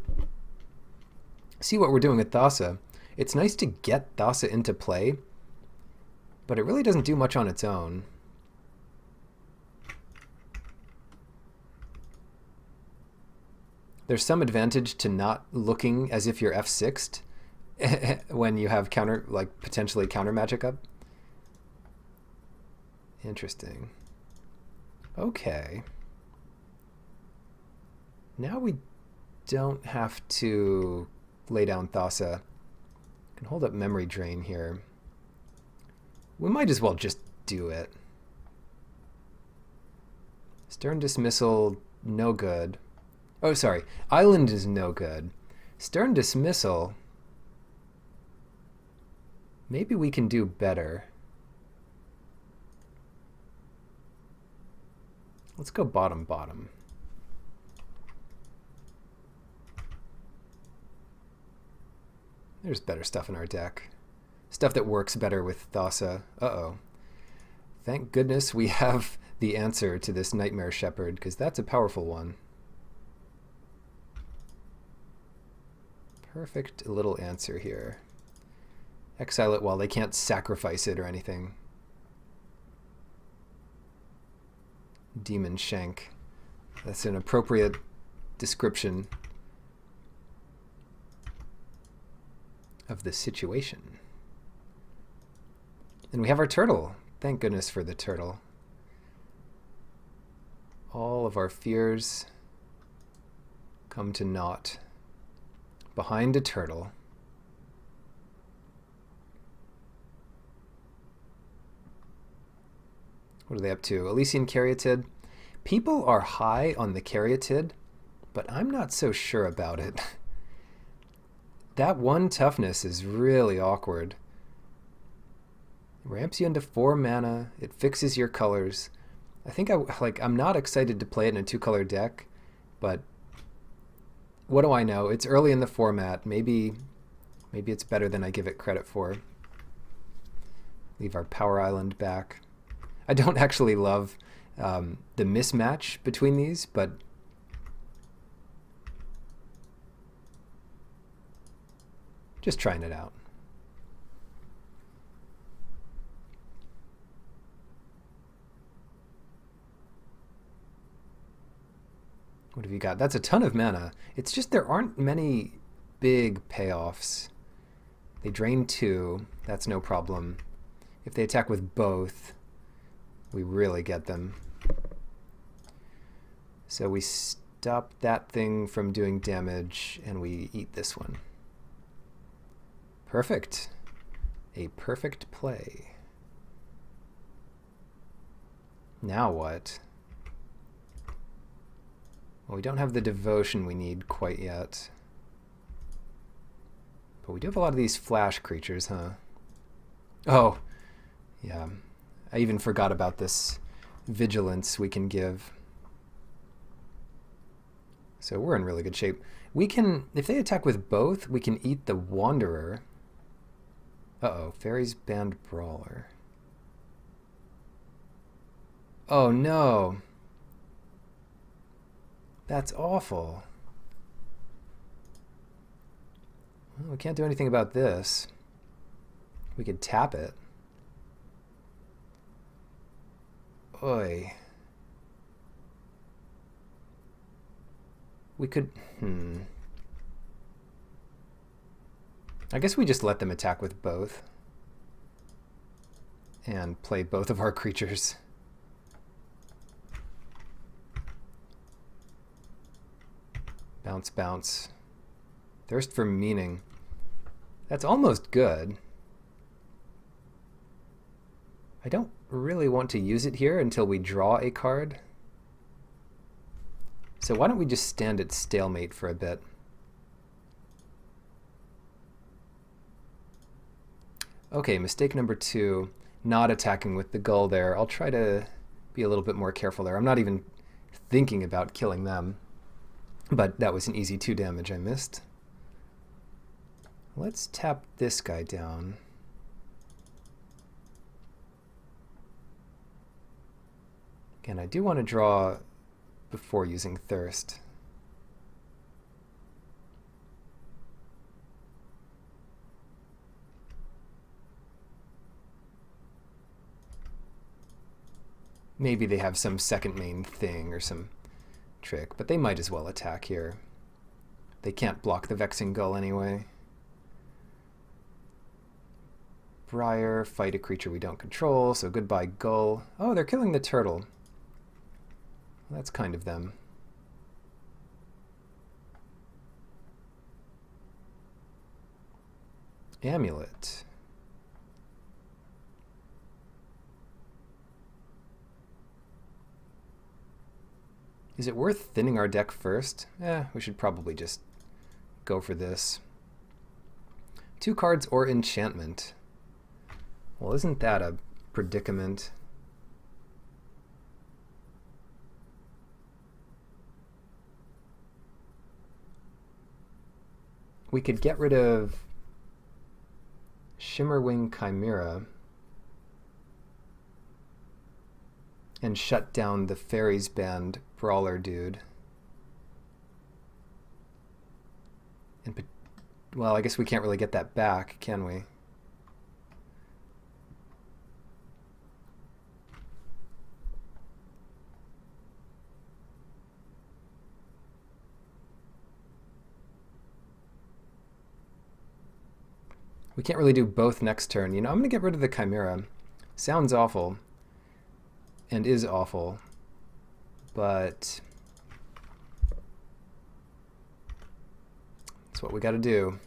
[SPEAKER 1] see what we're doing with Thassa. It's nice to get Thassa into play, but it really doesn't do much on its own. There's some advantage to not looking as if you're F6'd when you have potentially counter magic up. Interesting. Okay. Now we don't have to lay down Thassa. Can hold up memory drain here. We might as well just do it. Stern dismissal, no good. Oh, sorry. Island is no good. Stern dismissal. Maybe we can do better. Let's go bottom, bottom. There's better stuff in our deck. Stuff that works better with Thassa. Uh-oh. Thank goodness we have the answer to this Nightmare Shepherd, because that's a powerful one. Perfect little answer here. Exile it while they can't sacrifice it or anything. Demon Shank. That's an appropriate description of the situation. And we have our turtle. Thank goodness for the turtle. All of our fears come to naught behind a turtle. What are they up to? Elysian Caryatid. People are high on the Caryatid, but I'm not so sure about it. That one toughness is really awkward. It ramps you into 4 mana. It fixes your colors. I think I'm not excited to play it in a 2-color deck, but what do I know? It's early in the format. Maybe it's better than I give it credit for. Leave our Power Island back. I don't actually love the mismatch between these, but just trying it out. What have you got? That's a ton of mana. It's just there aren't many big payoffs. They drain 2. That's no problem. If they attack with both, we really get them. So we stop that thing from doing damage, and we eat this one. Perfect. A perfect play. Now what? Well, we don't have the devotion we need quite yet. But we do have a lot of these flash creatures, huh? Oh, yeah. I even forgot about this vigilance we can give. So we're in really good shape. We can, if they attack with both, we can eat the Wanderer. Uh-oh, Fairies Band Brawler. Oh no. That's awful. Well, we can't do anything about this. We could tap it. Oy. We could... I guess we just let them attack with both. And play both of our creatures. Bounce, bounce. Thirst for meaning. That's almost good. I don't really want to use it here until we draw a card. So why don't we just stand at stalemate for a bit? Okay, mistake number 2. Not attacking with the gull there. I'll try to be a little bit more careful there. I'm not even thinking about killing them, but that was an easy 2 damage I missed. Let's tap this guy down. Again, I do want to draw before using Thirst. Maybe they have some second main thing or some trick, but they might as well attack here. They can't block the Vexing Gull anyway. Briar, fight a creature we don't control, so goodbye Gull. Oh, they're killing the turtle. That's kind of them. Amulet. Is it worth thinning our deck first? We should probably just go for this. 2 cards or enchantment. Well, isn't that a predicament? We could get rid of Shimmerwing Chimera and shut down the Fairies Band Brawler dude. And, well, I guess we can't really get that back, can we? We can't really do both next turn. You know, I'm going to get rid of the Chimera. Sounds awful, and is awful, but that's what we got to do.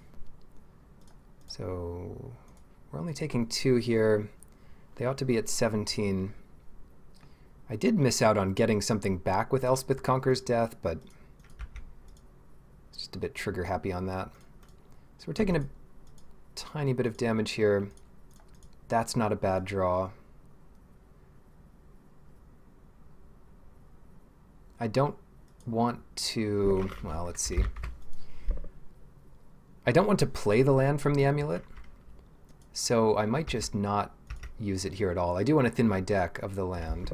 [SPEAKER 1] So we're only taking 2 here. They ought to be at 17. I did miss out on getting something back with Elspeth Conquers Death, but just a bit trigger happy on that. So we're taking a tiny bit of damage here. That's not a bad draw. I don't want to, well, let's see. I don't want to play the land from the amulet, so I might just not use it here at all. I do want to thin my deck of the land.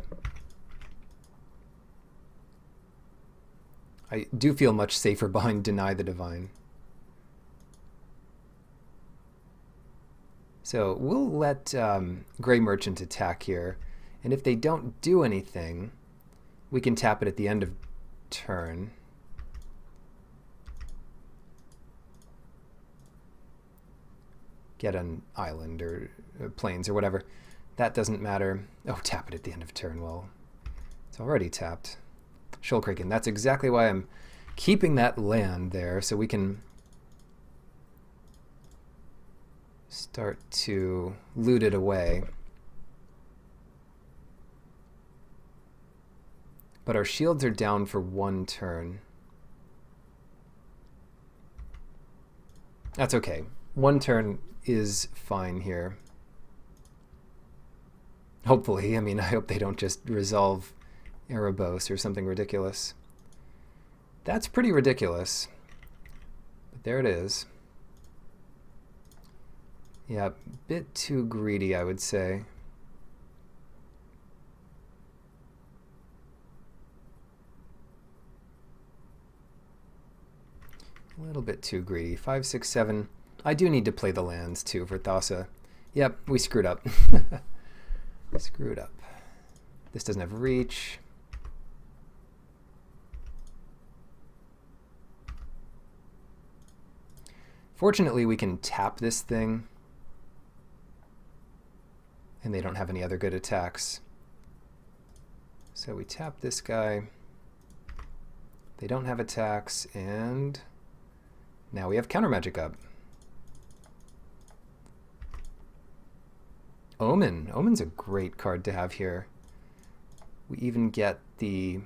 [SPEAKER 1] I do feel much safer behind Deny the Divine. So we'll let Grey Merchant attack here, and if they don't do anything, we can tap it at the end of turn. Get an island or plains or whatever. That doesn't matter. Oh, tap it at the end of turn. Well, it's already tapped. Shoalkraken. That's exactly why I'm keeping that land there, so we can start to loot it away. But our shields are down for 1 turn. That's okay. 1 turn is fine here. Hopefully. I mean, I hope they don't just resolve Erebos or something ridiculous. That's pretty ridiculous. But there it is. Yeah, a bit too greedy, I would say. A little bit too greedy. 5, 6, 7. I do need to play the lands too for Thassa. Yep, we screwed up. Screwed up. This doesn't have reach. Fortunately, we can tap this thing, and they don't have any other good attacks. So we tap this guy. They don't have attacks, and now we have counter magic up. Omen. Omen's a great card to have here. We even get the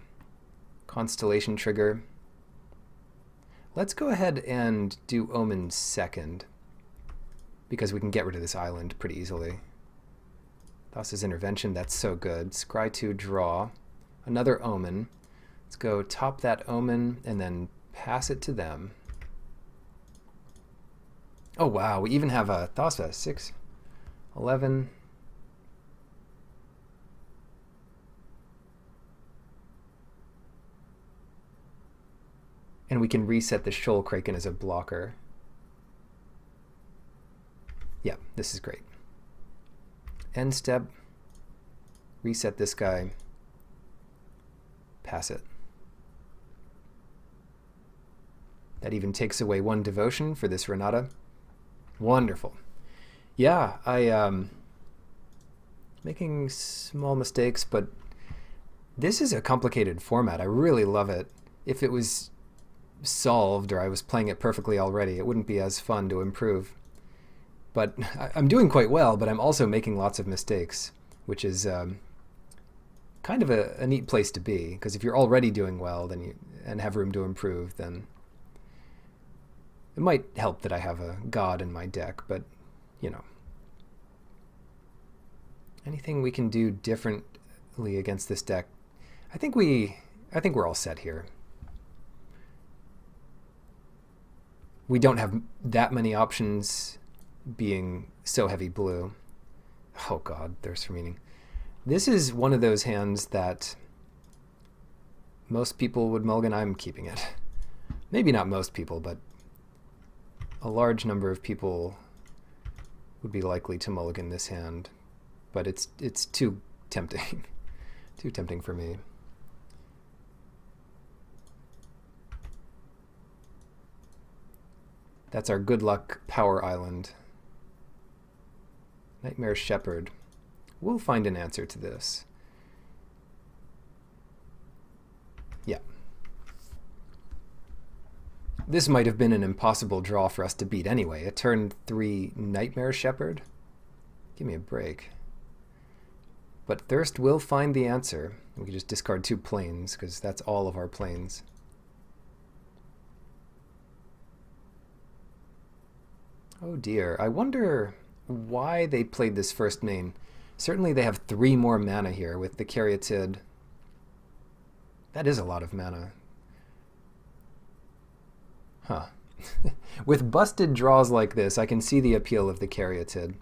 [SPEAKER 1] Constellation trigger. Let's go ahead and do Omen second, because we can get rid of this island pretty easily. Thassa's Intervention, that's so good. Scry 2, draw. Another Omen. Let's go top that Omen and then pass it to them. Oh wow, we even have a Thassa. 6, 11. And we can reset the Shoal Kraken as a blocker. Yeah, this is great. End step. Reset this guy. Pass it. That even takes away 1 devotion for this Renata. Wonderful. Yeah, making small mistakes, but this is a complicated format. I really love it. If it was solved or I was playing it perfectly already, it wouldn't be as fun to improve. But I'm doing quite well, but I'm also making lots of mistakes, which is kind of a neat place to be, because if you're already doing well and have room to improve, then it might help that I have a god in my deck, but, you know. Anything we can do differently against this deck? I think we're all set here. We don't have that many options being so heavy blue. Oh god, Thirst for Meaning. This is one of those hands that most people would mulligan. I'm keeping it. Maybe not most people, but a large number of people would be likely to mulligan this hand. But it's too tempting. Too tempting for me. That's our good luck power island. Nightmare Shepherd. We'll find an answer to this. Yeah. This might have been an impossible draw for us to beat anyway. A turn 3 Nightmare Shepherd? Give me a break. But Thirst will find the answer. We can just discard 2 planes, because that's all of our planes. Oh dear. I wonder why they played this first main. Certainly they have 3 more mana here with the Caryatid. That is a lot of mana. Huh. With busted draws like this, I can see the appeal of the Caryatid.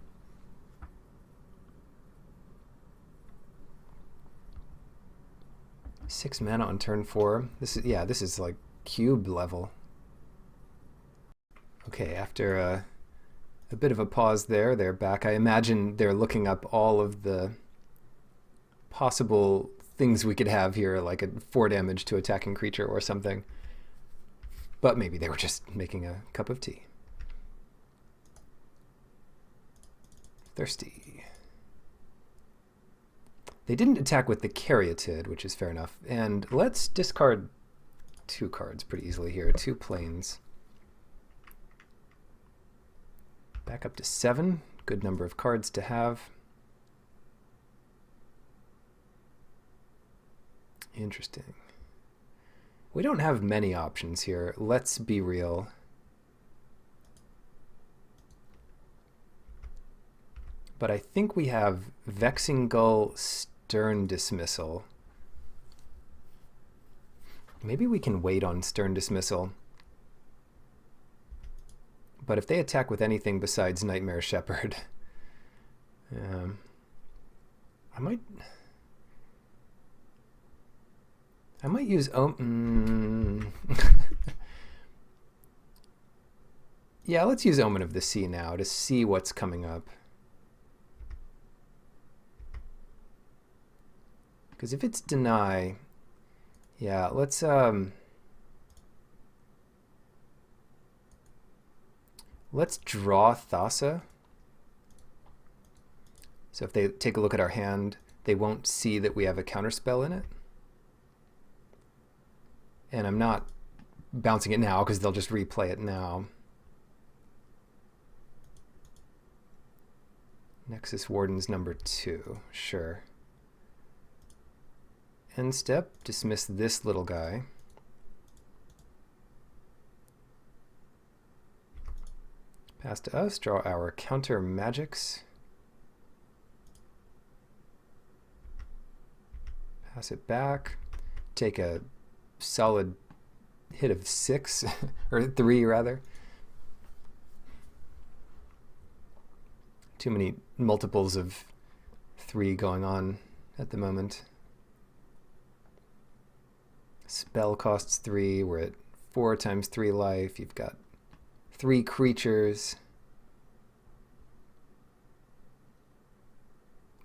[SPEAKER 1] Six mana on turn 4. This is like cube level. Okay, after a bit of a pause there, they're back. I imagine they're looking up all of the possible things we could have here, like a 4 damage to attacking creature or something. But maybe they were just making a cup of tea. Thirsty. They didn't attack with the Caryatid, which is fair enough. And let's discard 2 cards pretty easily here. 2 planes. Back up to 7. Good number of cards to have. Interesting. We don't have many options here. Let's be real. But I think we have Vexing Gull, Stern Dismissal. Maybe we can wait on Stern Dismissal. But if they attack with anything besides Nightmare Shepherd, I might use yeah, let's use Omen of the Sea now to see what's coming up. Because if it's deny, yeah, let's draw Thassa. So if they take a look at our hand, they won't see that we have a counterspell in it. And I'm not bouncing it now because they'll just replay it now. Nexus Warden's number 2, sure. End step, dismiss this little guy. Pass to us, draw our counter magics. Toss it back. Take a solid hit of 6, or 3 rather. Too many multiples of 3 going on at the moment. Spell costs 3. We're at 4 times 3 life. You've got 3 creatures.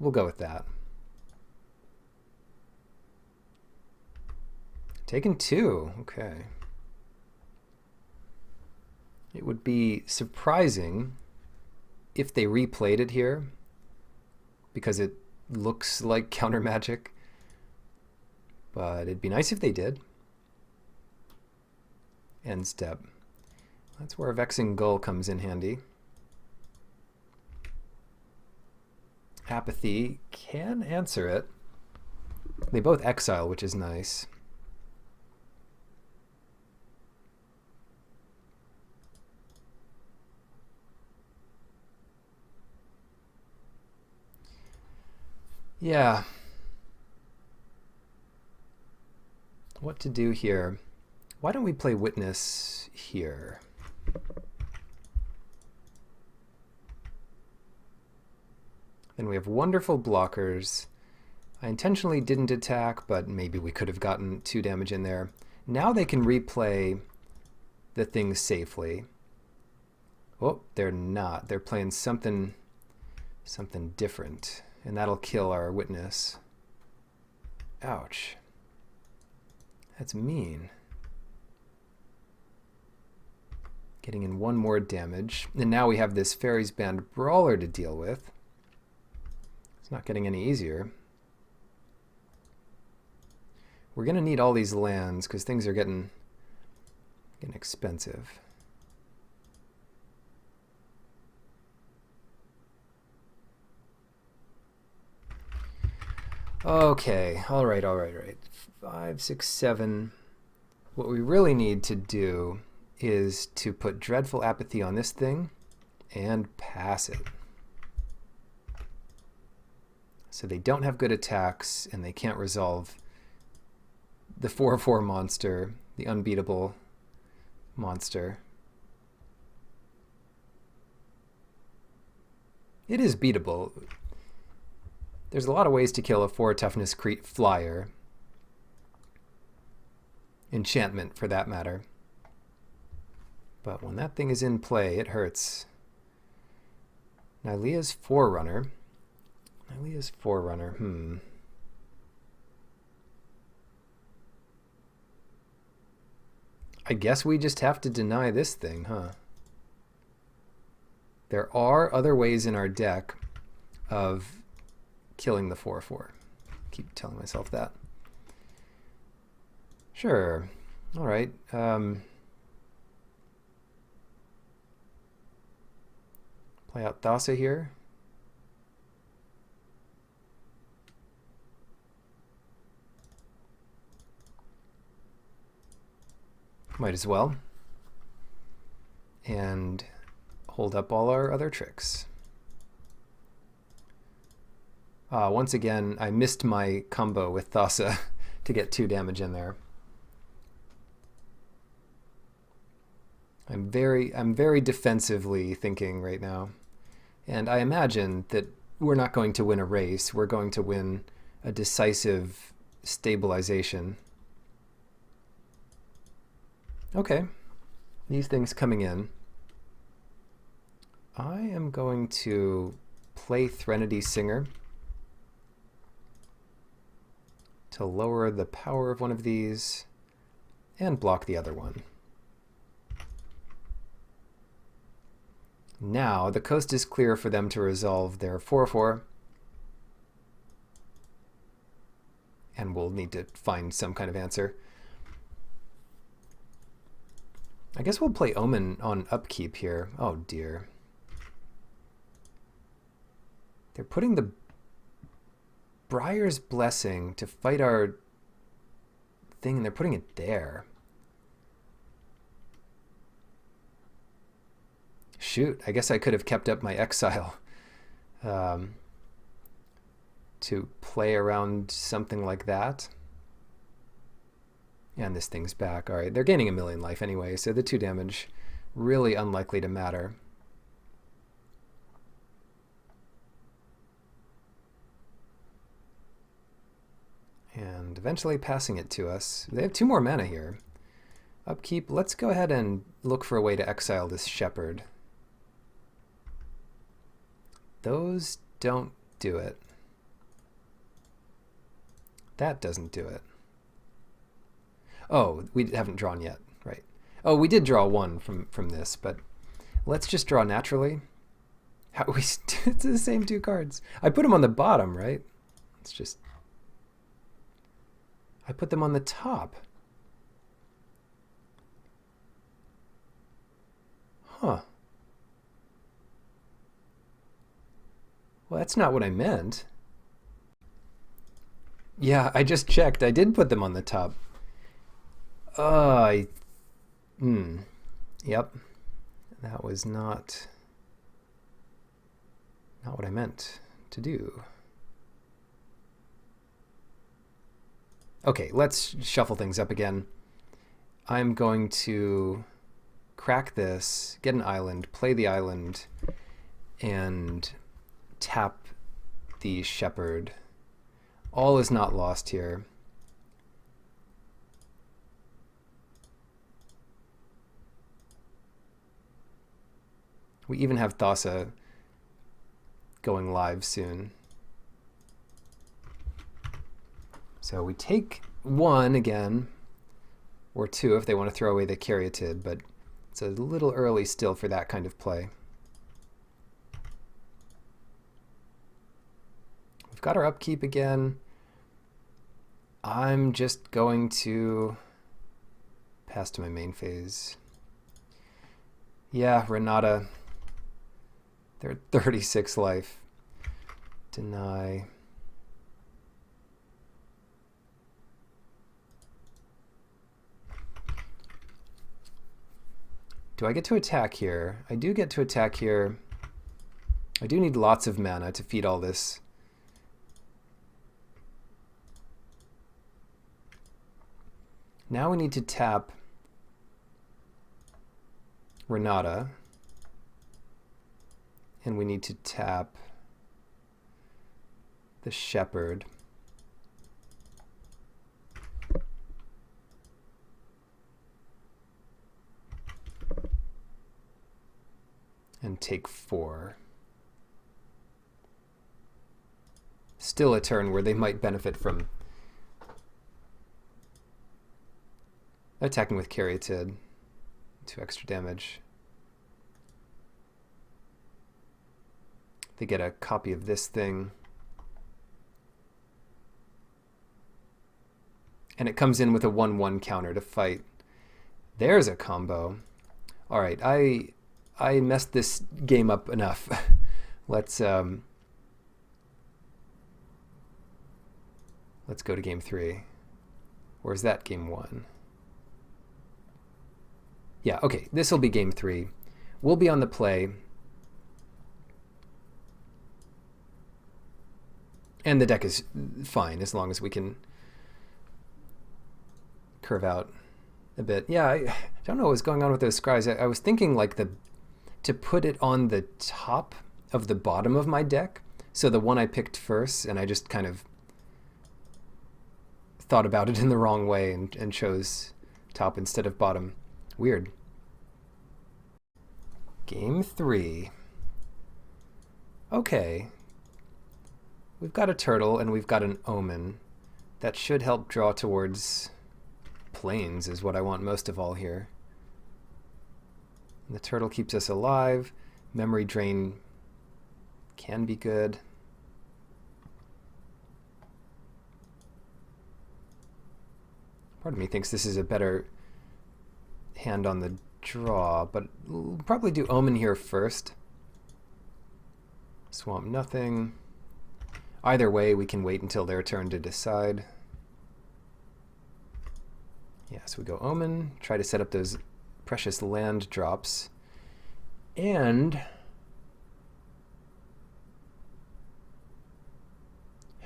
[SPEAKER 1] We'll go with that. Taking 2. Okay. It would be surprising if they replayed it here, because it looks like counter magic. But it'd be nice if they did. End step. That's where a Vexing Gull comes in handy. Apathy can answer it. They both exile, which is nice. Yeah. What to do here? Why don't we play Witness here? Then we have wonderful blockers. I intentionally didn't attack, but maybe we could have gotten 2 damage in there. Now they can replay the things safely. Oh, they're not. They're playing something different. And that'll kill our Witness. Ouch. That's mean. Getting in 1 more damage. And now we have this Fairies Band Brawler to deal with. It's not getting any easier. We're going to need all these lands because things are getting expensive. Okay, all right. 5, 6, 7. What we really need to do is to put Dreadful Apathy on this thing and pass it. So they don't have good attacks and they can't resolve the 4/4 monster, the unbeatable monster. It is beatable. There's a lot of ways to kill a 4 toughness flyer. Enchantment, for that matter. But when that thing is in play, it hurts. Nylea's Forerunner. I guess we just have to deny this thing, huh? There are other ways in our deck of killing the 4/4. Keep telling myself that. Sure. All right. Play out Thassa here. Might as well. And hold up all our other tricks. Once again, I missed my combo with Thassa to get 2 damage in there. I'm very defensively thinking right now. And I imagine that we're not going to win a race. We're going to win a decisive stabilization. Okay. These things coming in. I am going to play Threnody Singer to lower the power of one of these and block the other one. Now the coast is clear for them to resolve their 4/4, and we'll need to find some kind of answer. I guess we'll play Omen on upkeep here. Oh dear. They're putting the Briar's Blessing to fight our thing, and they're putting it there. Shoot, I guess I could have kept up my exile to play around something like that. And this thing's back. All right, they're gaining 1,000,000 life anyway, so the 2 damage really unlikely to matter. And eventually passing it to us. They have 2 more mana here. Upkeep, let's go ahead and look for a way to exile this shepherd. Those don't do it. That doesn't do it. Oh, we haven't drawn yet, right? Oh, we did draw 1 from this, but let's just draw naturally. How we it's the same 2 cards. I put them on the bottom, right? It's just I put them on the top. Huh. Well, that's not what I meant. Yeah, I just checked. I did put them on the top. Yep. That was not what I meant to do. Okay, let's shuffle things up again. I'm going to crack this, get an island, play the island, and tap the shepherd. All is not lost here. We even have Thassa going live soon. So we take 1 again, or 2 if they want to throw away the Caryatid, but it's a little early still for that kind of play. We've got our upkeep again. I'm just going to pass to my main phase. Yeah, Renata. They're at 36 life. Deny. Do I get to attack here? I do get to attack here. I do need lots of mana to feed all this. Now we need to tap Renata. And we need to tap the shepherd. And take 4. Still a turn where they might benefit from attacking with Caryatid. 2 extra damage. They get a copy of this thing. And it comes in with a 1/1 counter to fight. There's a combo. All right, I messed this game up enough. Let's go to game 3. Or is that game 1? Yeah, okay, this will be game 3. We'll be on the play. And the deck is fine as long as we can curve out a bit. Yeah, I don't know what was going on with those scries. I was thinking like to put it on the top of the bottom of my deck. So the one I picked first, and I just kind of thought about it in the wrong way and chose top instead of bottom. Weird. Game 3. Okay. We've got a turtle and we've got an omen. That should help draw towards plains is what I want most of all here. And the turtle keeps us alive. Memory drain can be good. Part of me thinks this is a better hand on the draw, but we'll probably do omen here first. Swamp nothing. Either way, we can wait until their turn to decide. Yeah, so we go omen, try to set up those precious land drops, and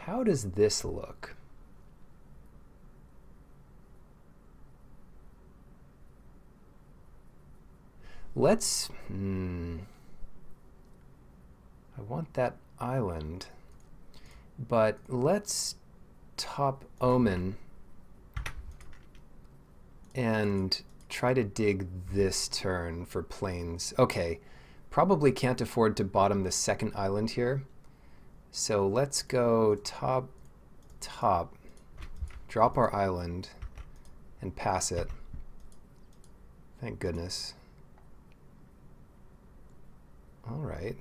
[SPEAKER 1] How does this look? Let's... I want that island. But let's top Omen and try to dig this turn for plains. Okay, probably can't afford to bottom the second island here. So let's go top, top, drop our island, and pass it. Thank goodness. All right.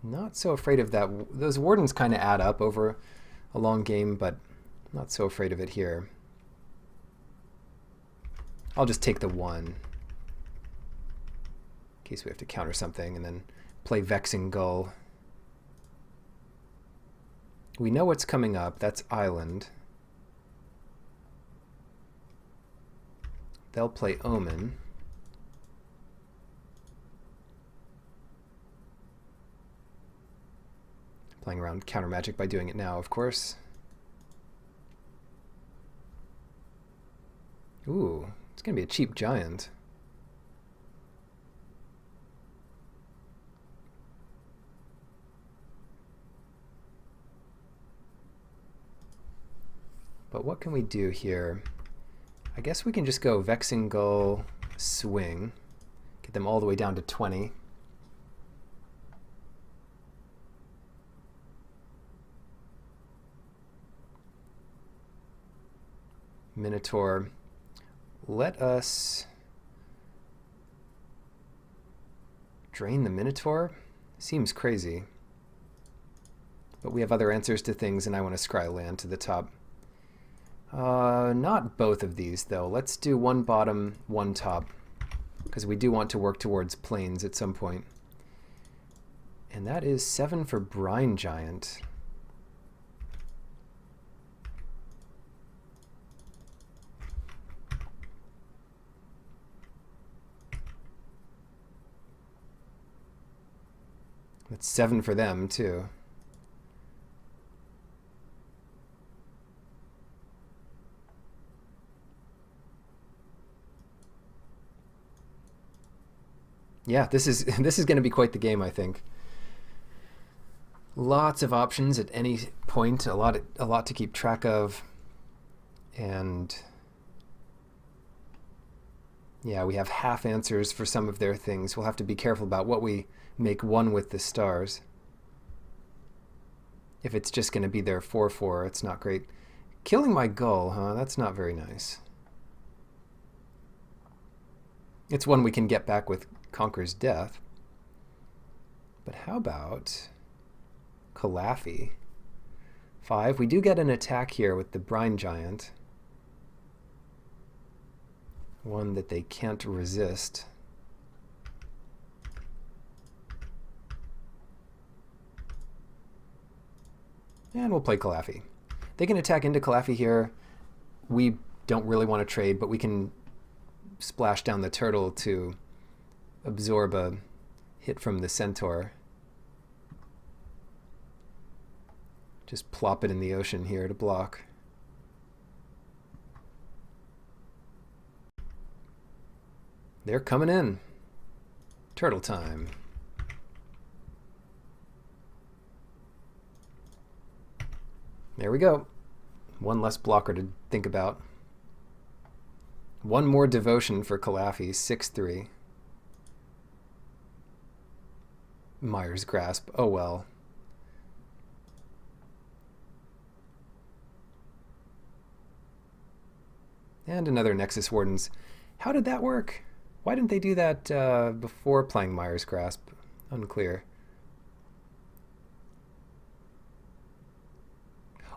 [SPEAKER 1] Not so afraid of that. Those wardens kind of add up over a long game, but not so afraid of it here. I'll just take the 1 in case we have to counter something, and then play Vexing Gull. We know what's coming up. That's Island. They'll play Omen. Playing around counter magic by doing it now, of course. Ooh, it's going to be a cheap giant. But what can we do here? I guess we can just go Vexing Gull, swing, get them all the way down to 20. Minotaur, let us drain the Minotaur? Seems crazy. But we have other answers to things, and I want to scry land to the top. Not both of these, though. Let's do 1 bottom, 1 top, because we do want to work towards plains at some point. And that is 7 for Brine Giant. That's 7 for them, too. Yeah, this is going to be quite the game, I think. Lots of options at any point, a lot to keep track of. And yeah, we have half answers for some of their things. We'll have to be careful about what we make one with the stars. If it's just going to be their 4/4, it's not great. Killing my gull, huh? That's not very nice. It's one we can get back with Conquer's Death. But how about Calafi? 5. We do get an attack here with the Brine Giant. One that they can't resist. And we'll play Calafi. They can attack into Calafi here. We don't really want to trade, but we can splash down the turtle to absorb a hit from the centaur. Just plop it in the ocean here to block. They're coming in. Turtle time. There we go. One less blocker to think about. One more devotion for Calafi, 6/3. Mire's Grasp, oh well. And another Nexus Wardens. How did that work? Why didn't they do that before playing Mire's Grasp? Unclear.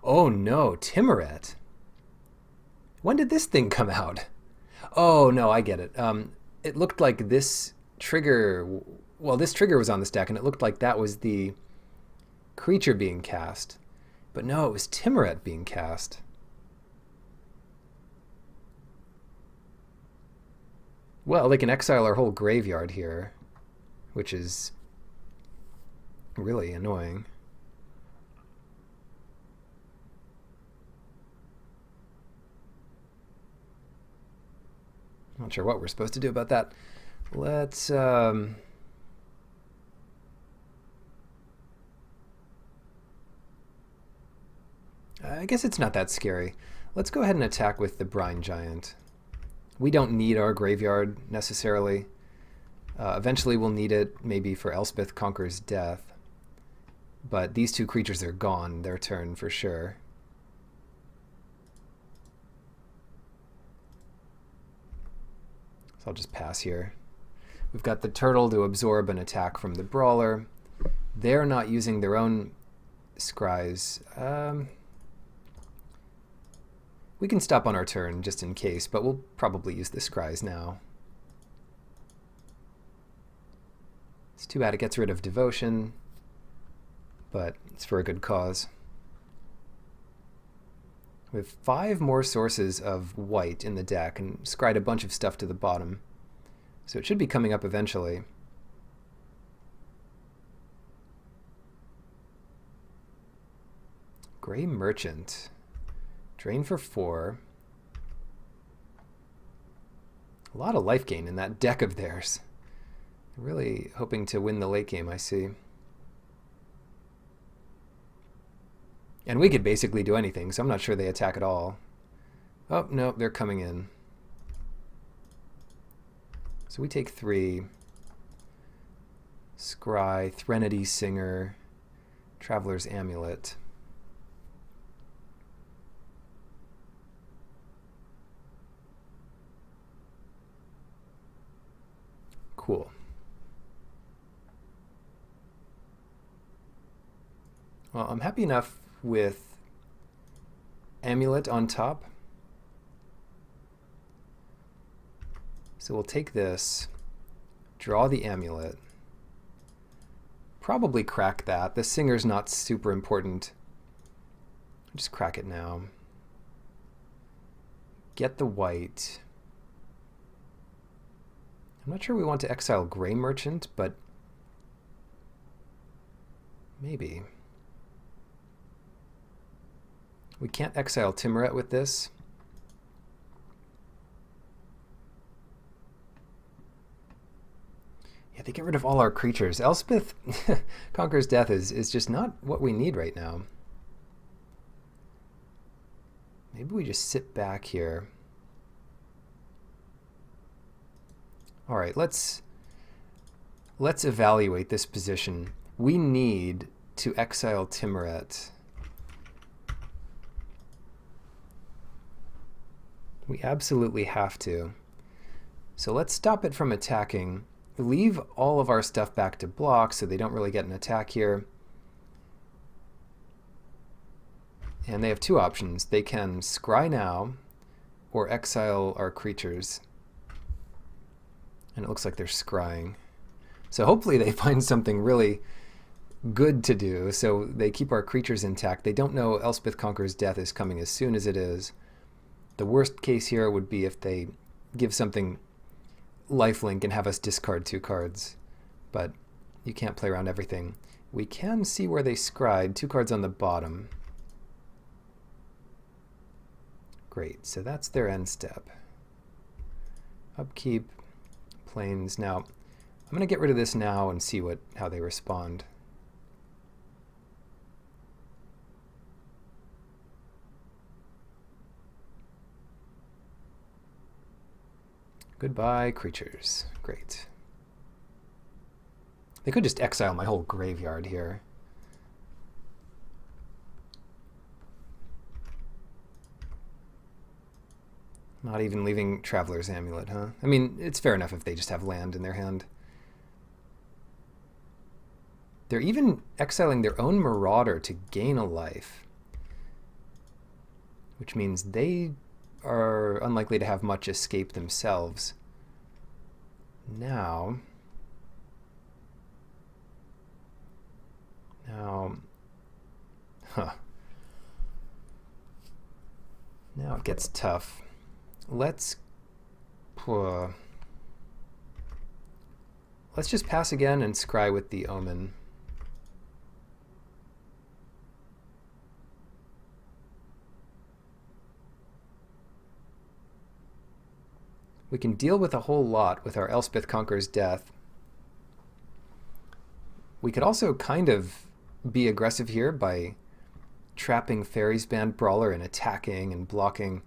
[SPEAKER 1] Oh no, Timoret. When did this thing come out? Oh no, I get it. It looked like this trigger, well, this trigger was on this deck, and it looked like that was the creature being cast. But no, it was Timoret being cast. Well, they can exile our whole graveyard here, which is Really annoying. Not sure what we're supposed to do about that. Let's I guess it's not that scary. Let's go ahead and attack with the Brine Giant. We don't need our graveyard necessarily. Eventually we'll need it, maybe for Elspeth Conquers Death. But these two creatures are gone, their turn for sure. So I'll just pass here. We've got the turtle to absorb an attack from the brawler. They're not using their own scries. We can stop on our turn just in case, but we'll probably use the scries now. It's too bad it gets rid of devotion, but it's for a good cause. We have 5 more sources of white in the deck and scried a bunch of stuff to the bottom. So it should be coming up eventually. Gray Merchant. Drain for 4. A lot of life gain in that deck of theirs. Really hoping to win the late game, I see. And we could basically do anything, so I'm not sure they attack at all. Oh, no, they're coming in. So we take 3. Scry, Threnody Singer, Traveler's Amulet. Cool. Well, I'm happy enough with Amulet on top. So we'll take this, draw the Amulet, probably crack that. The Singer's not super important. Just crack it now. Get the white. I'm not sure we want to exile Gray Merchant, but maybe. We can't exile Timuret with this. Yeah, they get rid of all our creatures. Elspeth Conquers Death is just not what we need right now. Maybe we just sit back here. All right, let's evaluate this position. We need to exile Timuret. We absolutely have to. So let's stop it from attacking. Leave all of our stuff back to block so they don't really get an attack here. And they have 2 options. They can scry now or exile our creatures. And it looks like they're scrying. So hopefully they find something really good to do so they keep our creatures intact. They don't know Elspeth Conquers Death is coming as soon as it is. The worst case here would be if they give something lifelink and have us discard 2 cards. But you can't play around everything. We can see where they scried. 2 cards on the bottom. Great, so that's their end step. Upkeep, planes. Now, I'm going to get rid of this now and see how they respond. Goodbye, creatures. Great. They could just exile my whole graveyard here. Not even leaving Traveler's Amulet, huh? I mean, it's fair enough if they just have land in their hand. They're even exiling their own Marauder to gain a life, which means they are unlikely to have much escape themselves. Now, now it gets tough. Let's just pass again and scry with the Omen. We can deal with a whole lot with our Elspeth Conquers Death. We could also kind of be aggressive here by trapping Fairy's Band Brawler and attacking and blocking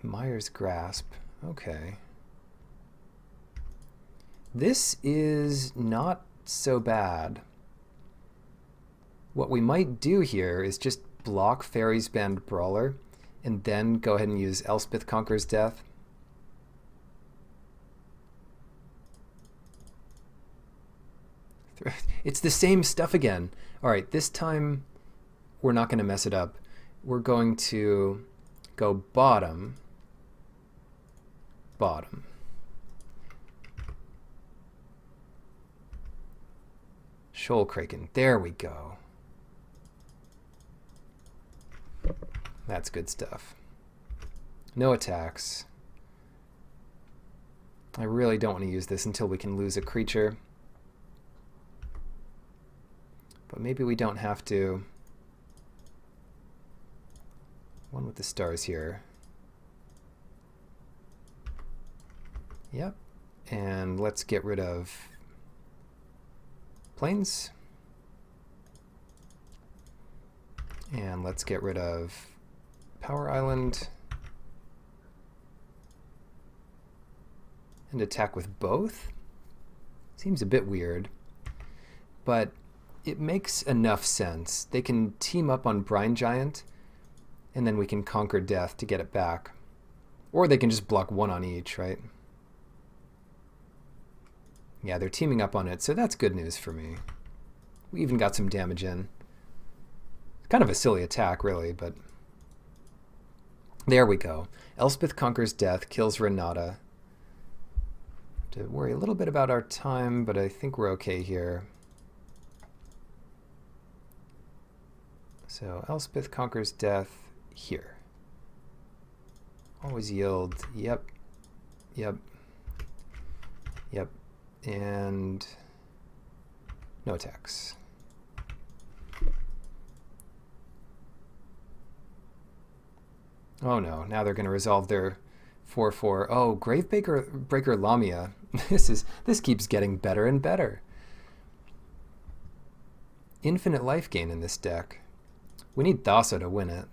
[SPEAKER 1] Mire's Grasp. Okay. This is not so bad. What we might do here is just block Fairy's Band Brawler and then go ahead and use Elspeth Conquers Death. It's the same stuff again. All right, this time we're not going to mess it up. We're going to go bottom, bottom. Shoal Kraken. There we go. That's good stuff. No attacks. I really don't want to use this until we can lose a creature. But maybe we don't have to. One with the stars here. Yep. And let's get rid of planes. And let's get rid of Power Island. And attack with both? Seems a bit weird. But it makes enough sense. They can team up on Brine Giant, and then we can conquer Death to get it back. Or they can just block one on each, right? Yeah, they're teaming up on it, so that's good news for me. We even got some damage in. Kind of a silly attack, really, but there we go. Elspeth Conquers Death, kills Renata. To worry a little bit about our time, but I think we're okay here. So Elspeth Conquers Death here. Always yield. Yep. Yep. Yep. And no attacks. Oh no, now they're going to resolve their 4/4. Oh, Gravebreaker Lamia. This keeps getting better and better. Infinite life gain in this deck. We need Thassa to win it.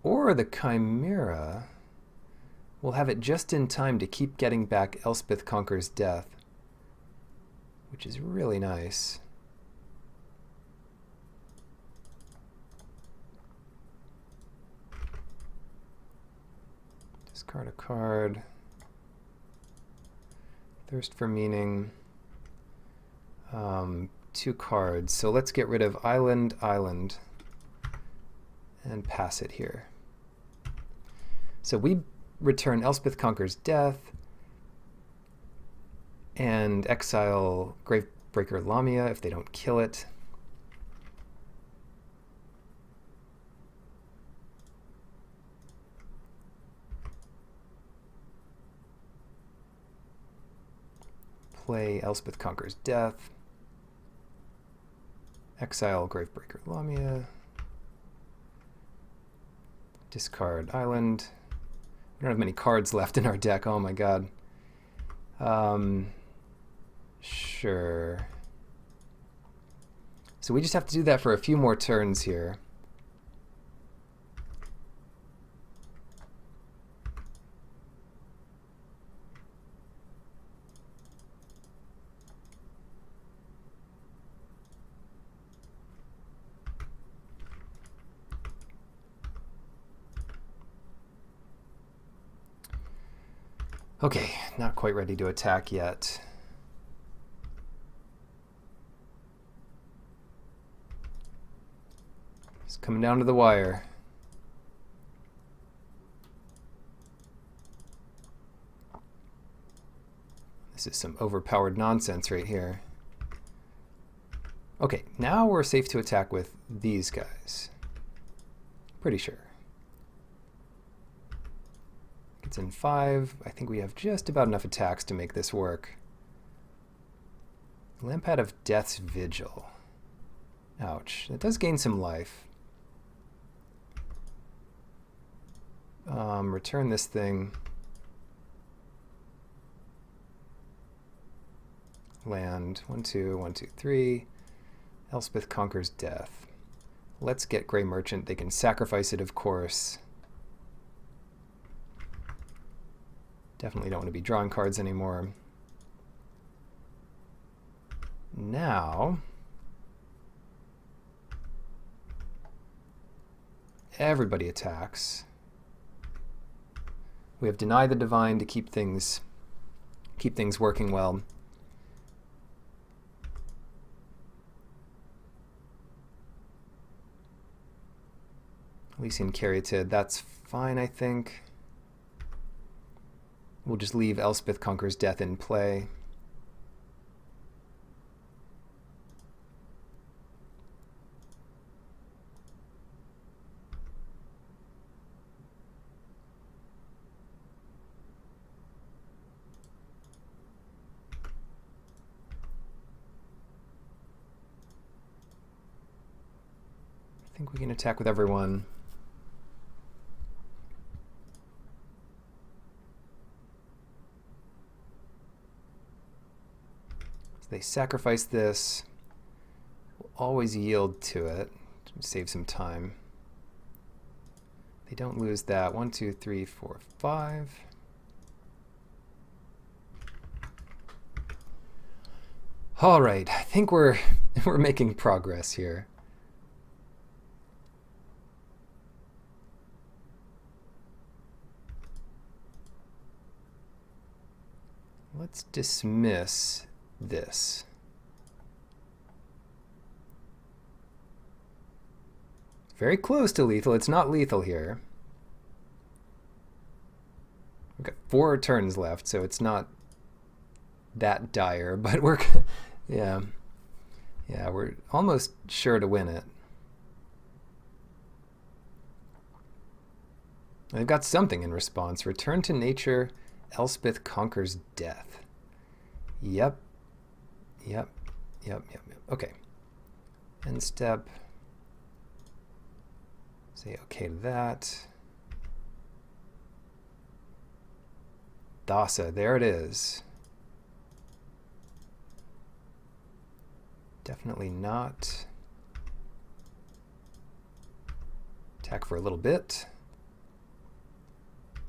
[SPEAKER 1] Or the Chimera will have it just in time to keep getting back Elspeth Conquers Death, which is really nice. Discard a card. Thirst for Meaning. 2 cards. So let's get rid of Island, and pass it here. So we return Elspeth Conquers Death and exile Gravebreaker Lamia if they don't kill it. Play Elspeth Conquers Death. Exile Gravebreaker Lamia. Discard Island. We don't have many cards left in our deck. Oh my god. Sure. So we just have to do that for a few more turns here. Okay, not quite ready to attack yet. It's coming down to the wire. This is some overpowered nonsense right here. Okay, now we're safe to attack with these guys. Pretty sure. It's in 5. I think we have just about enough attacks to make this work. Lampad of Death's Vigil. Ouch. It does gain some life. Return this thing. land. 1, 2, 1, 2, 3. Elspeth conquers death. Let's get Grey Merchant. They can sacrifice it, of course. Definitely don't want to be drawing cards anymore. Now, everybody attacks. We have Deny the Divine to keep things working well. Elysian Caryatid, that's fine, I think. We'll just leave Elspeth Conquers Death in play. I think we can attack with everyone. They sacrifice this. We'll always yield to it to save some time. They don't lose that. 1, 2, 3, 4, 5. All right, I think we're making progress here. Let's dismiss this. Very close to lethal. It's not lethal here. We've got 4 turns left, so it's not that dire, but we're yeah, we're almost sure to win it. They've got something in response. Return to nature. Elspeth conquers death. Yep. Okay. End step. Say okay to that. Dasa, there it is. Definitely not. Attack for a little bit.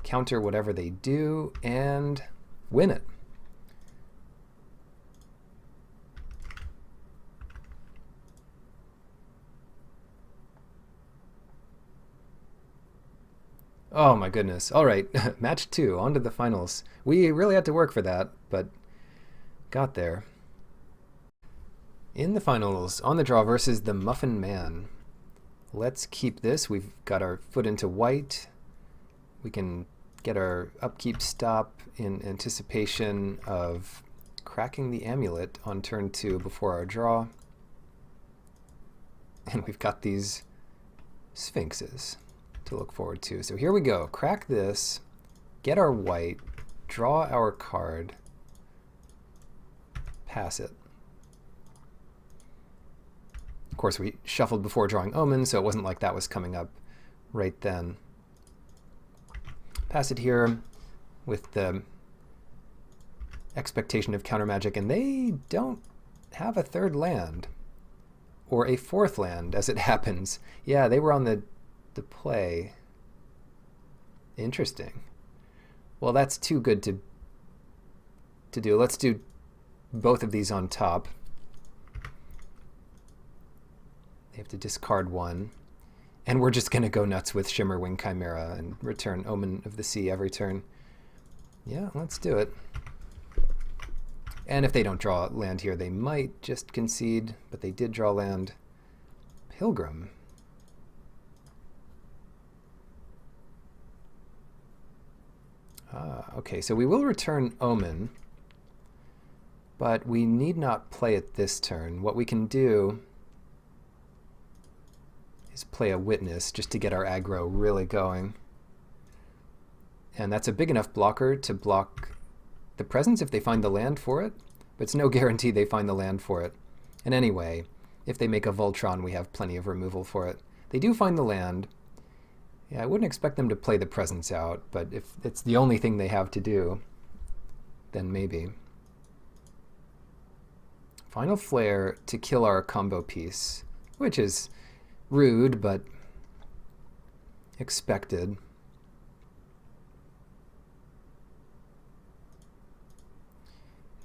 [SPEAKER 1] Counter whatever they do and win it. Oh my goodness. All right, match 2, on to the finals. We really had to work for that, but got there. In the finals, on the draw versus the Muffin Man. Let's keep this. We've got our foot into white. We can get our upkeep stop in anticipation of cracking the amulet on turn 2 before our draw. And we've got these sphinxes to look forward to. So here we go. Crack this, get our white, draw our card, pass it. Of course, we shuffled before drawing Omen, so it wasn't like that was coming up right then. Pass it here with the expectation of counter magic, and they don't have a 3rd land, or a 4th land as it happens. Yeah, they were on the play. Interesting. Well, that's too good to do. Let's do both of these on top. They have to discard 1. And we're just going to go nuts with Shimmerwing Chimera and return Omen of the Sea every turn. Yeah, let's do it. And if they don't draw land here, they might just concede, but they did draw land. Pilgrim. Okay, so we will return Omen, but we need not play it this turn. What we can do is play a Witness just to get our aggro really going. And that's a big enough blocker to block the presence if they find the land for it, but it's no guarantee they find the land for it. And anyway, if they make a Voltron, we have plenty of removal for it. They do find the land. Yeah, I wouldn't expect them to play the presence out, but if it's the only thing they have to do, then maybe. Final Flare to kill our combo piece, which is rude, but expected.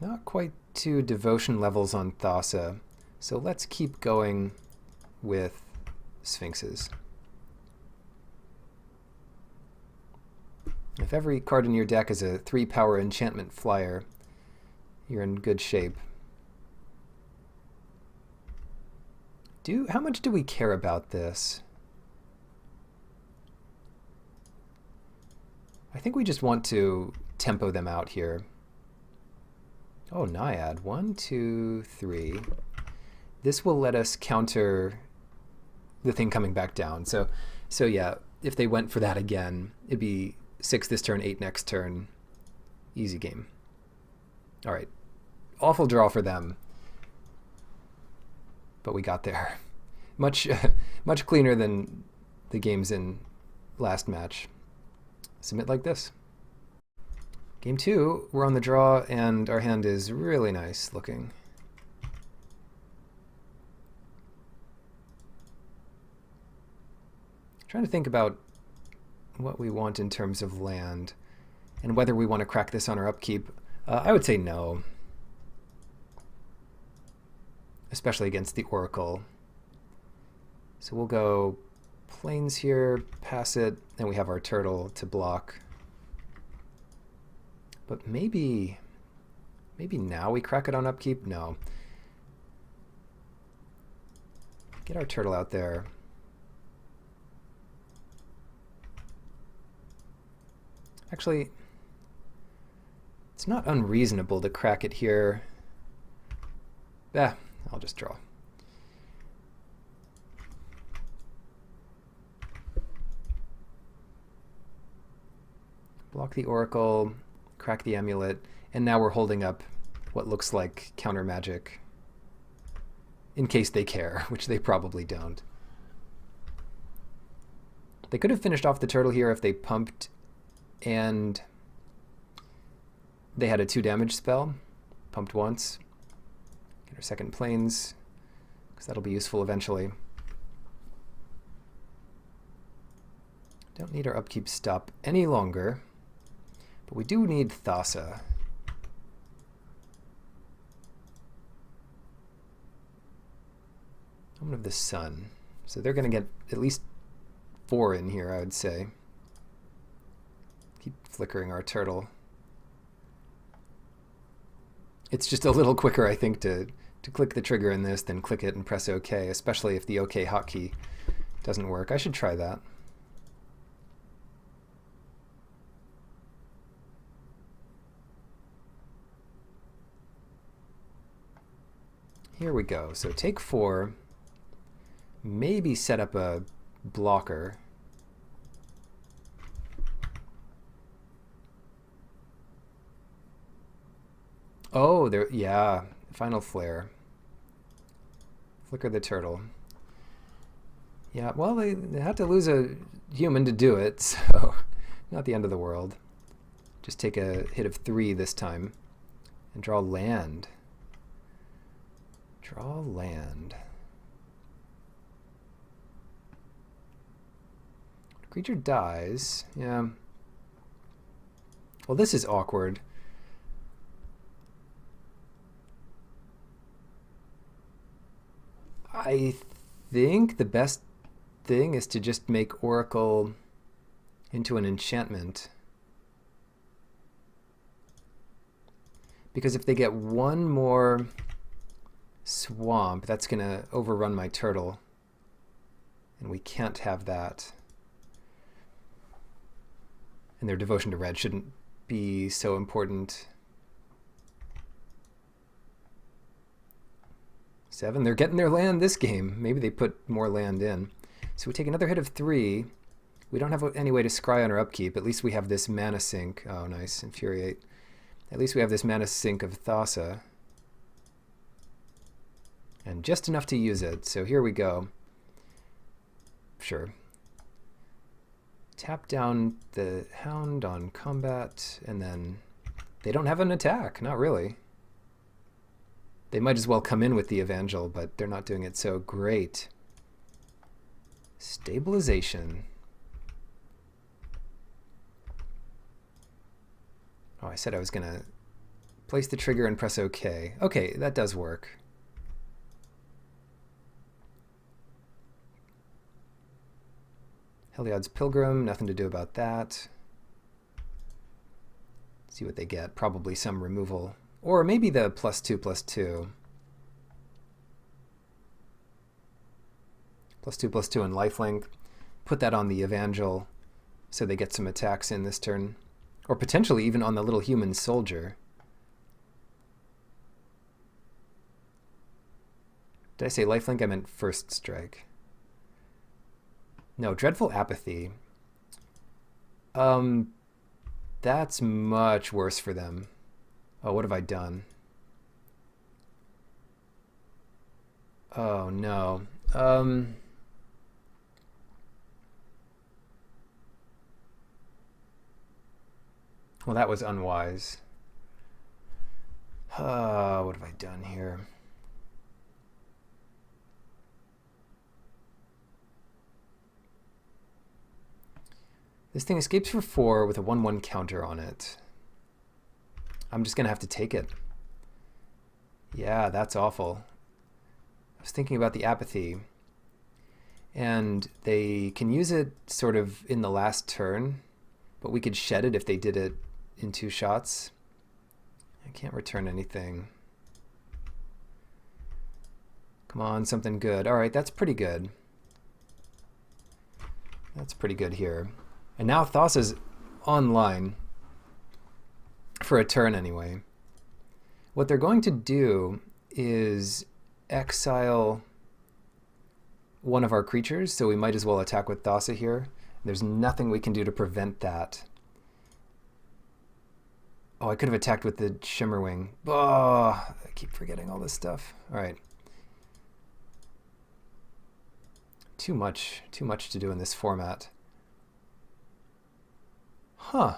[SPEAKER 1] Not quite to devotion levels on Thassa, so let's keep going with Sphinxes. If every card in your deck is a 3-power enchantment flyer, you're in good shape. How much do we care about this? I think we just want to tempo them out here. Oh, Naiad. 1, 2, 3. This will let us counter the thing coming back down. So yeah, if they went for that again, it'd be 6 this turn, 8 next turn. Easy game. All right. Awful draw for them. But we got there. Much cleaner than the games in last match. Submit like this. Game 2, we're on the draw, and our hand is really nice looking. Trying to think about what we want in terms of land and whether we want to crack this on our upkeep. I would say no, especially against the Oracle. So we'll go plains here, pass it, and we have our turtle to block. But maybe now we crack it on upkeep? No. Get our turtle out there. Actually, it's not unreasonable to crack it here. I'll just draw. Block the Oracle, crack the Amulet, and now we're holding up what looks like counter magic. In case they care, which they probably don't. They could have finished off the turtle here if they pumped and they had a 2 damage spell. Pumped once. Get our second plains, because that'll be useful eventually. Don't need our upkeep stop any longer, but we do need Thassa. Omen of the Sun. So they're going to get at least 4 in here, I would say. Keep flickering our turtle. It's just a little quicker, I think, to click the trigger in this than click it and press OK, especially if the OK hotkey doesn't work. I should try that. Here we go. So take 4. Maybe set up a blocker. Oh, there, yeah, Final Flare. Flicker the turtle. Yeah, well, they had to lose a human to do it, so not the end of the world. Just take a hit of 3 this time and draw land. Draw land. Creature dies. Yeah. Well, this is awkward. I think the best thing is to just make Oracle into an enchantment. Because if they get 1 more swamp, that's going to overrun my turtle. And we can't have that. And their devotion to red shouldn't be so important. 7, they're getting their land this game. Maybe they put more land in. So we take another hit of 3. We don't have any way to scry on our upkeep. At least we have this mana sink. Oh, nice. Infuriate. At least we have this mana sink of Thassa. And just enough to use it. So here we go. Sure. Tap down the Hound on combat, and then they don't have an attack. Not really. They might as well come in with the Evangel, but they're not doing it so great. Stabilization. Oh, I said I was going to place the trigger and press OK. Okay, that does work. Heliod's Pilgrim, nothing to do about that. See what they get. Probably some removal. Or maybe the +2/+2. +2/+2 and lifelink. Put that on the Evangel so they get some attacks in this turn. Or potentially even on the little human soldier. Did I say lifelink? I meant first strike. No, Dreadful Apathy. That's much worse for them. Oh, what have I done? Oh, no. Well, that was unwise. What have I done here? This thing escapes for 4 with a 1/1 counter on it. I'm just going to have to take it. Yeah, that's awful. I was thinking about the apathy. And they can use it sort of in the last turn, but we could shed it if they did it in 2 shots. I can't return anything. Come on, something good. All right, that's pretty good. That's pretty good here. And now Thassa's online for a turn anyway. What they're going to do is exile one of our creatures, so we might as well attack with Thassa here. There's nothing we can do to prevent that. Oh, I could have attacked with the Shimmerwing. Oh, I keep forgetting all this stuff. All right. Too much to do in this format. Huh.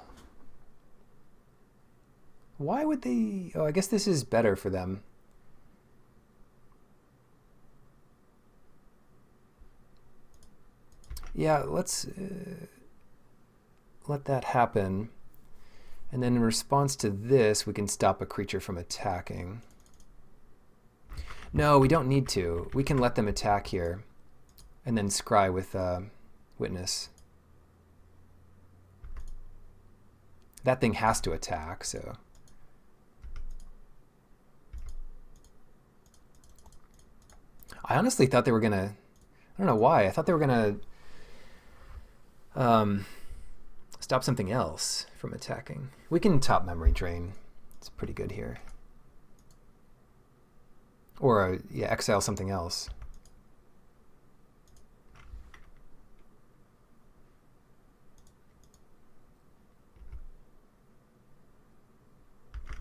[SPEAKER 1] Why would they... Oh, I guess this is better for them. Yeah, let's let that happen. And then in response to this, we can stop a creature from attacking. No, we don't need to. We can let them attack here. And then scry with Witness. That thing has to attack, so... I honestly thought they were going to... I don't know why. I thought they were going to stop something else from attacking. We can top memory drain. It's pretty good here. Or, yeah, exile something else.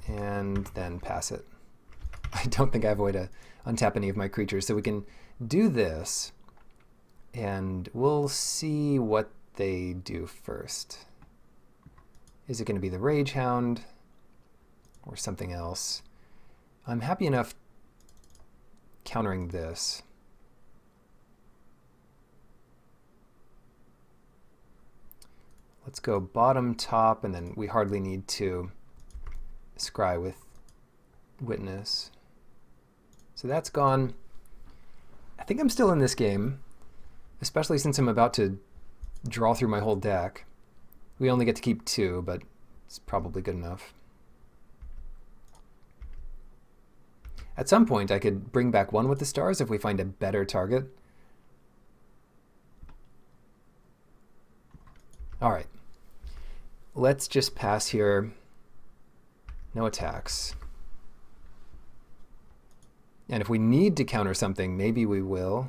[SPEAKER 1] And then pass it. I don't think I have a way to untap any of my creatures, so we can do this, and we'll see what they do first. Is it going to be the Rage Hound or something else? I'm happy enough countering this. Let's go bottom, top, and then we hardly need to scry with Witness. So that's gone. I think I'm still in this game, especially since I'm about to draw through my whole deck. We only get to keep 2, but it's probably good enough. At some point, I could bring back 1 with the stars if we find a better target. All right. Let's just pass here. No attacks. And if we need to counter something, maybe we will.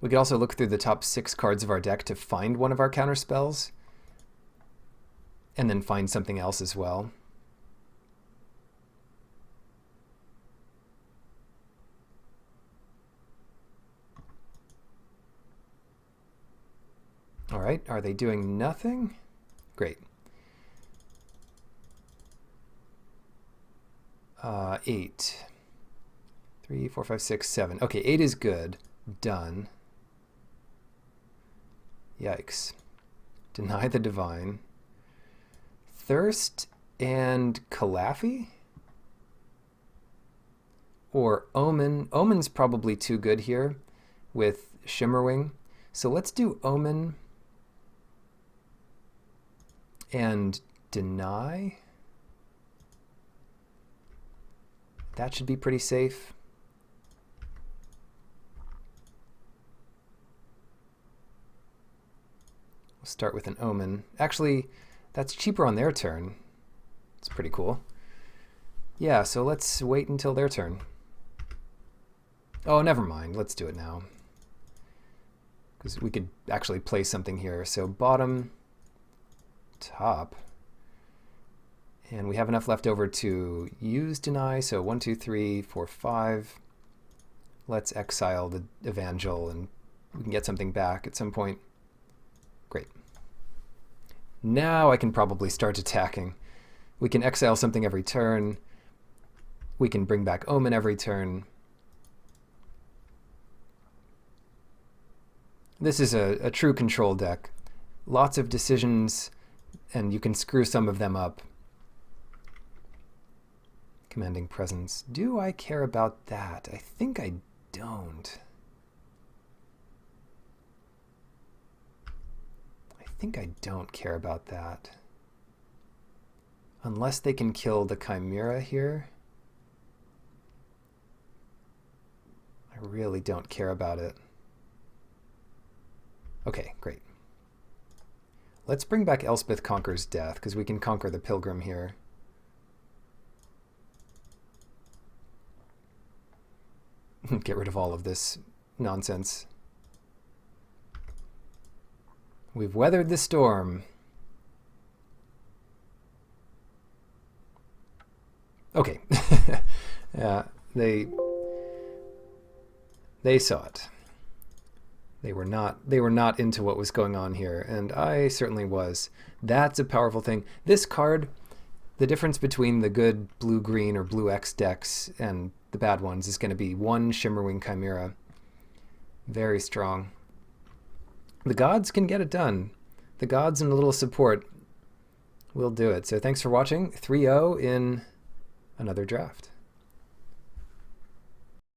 [SPEAKER 1] We could also look through the top 6 cards of our deck to find one of our counter spells, and then find something else as well. All right, are they doing nothing? Great. 8. 3, 4, 5, 6, 7. Okay, 8 is good. Done. Yikes. Deny the divine. Thirst and Calafi? Or Omen. Omen's probably too good here with Shimmerwing. So let's do Omen and Deny. That should be pretty safe. We'll start with an Omen. Actually, that's cheaper on their turn. It's pretty cool. Yeah, so let's wait until their turn. Oh, never mind. Let's do it now. Because we could actually play something here. So bottom, top. And we have enough left over to use Deny. So 1, 2, 3, 4, 5. Let's exile the Evangel and we can get something back at some point. Great. Now I can probably start attacking. We can exile something every turn. We can bring back Omen every turn. This is a true control deck. Lots of decisions, and you can screw some of them up. Commanding Presence. Do I care about that? I think I don't. I think I don't care about that. Unless they can kill the Chimera here. I really don't care about it. Okay, great. Let's bring back Elspeth Conquers Death, because we can conquer the Pilgrim here. Get rid of all of this nonsense. We've weathered the storm. Okay. Yeah, they saw it. They were not into what was going on here, and I certainly was. That's a powerful thing. This card, the difference between the good blue-green or blue-X decks and the bad ones is going to be 1 Shimmerwing Chimera. Very strong. The gods can get it done. The gods and a little support will do it. So thanks for watching. 3-0 in another draft.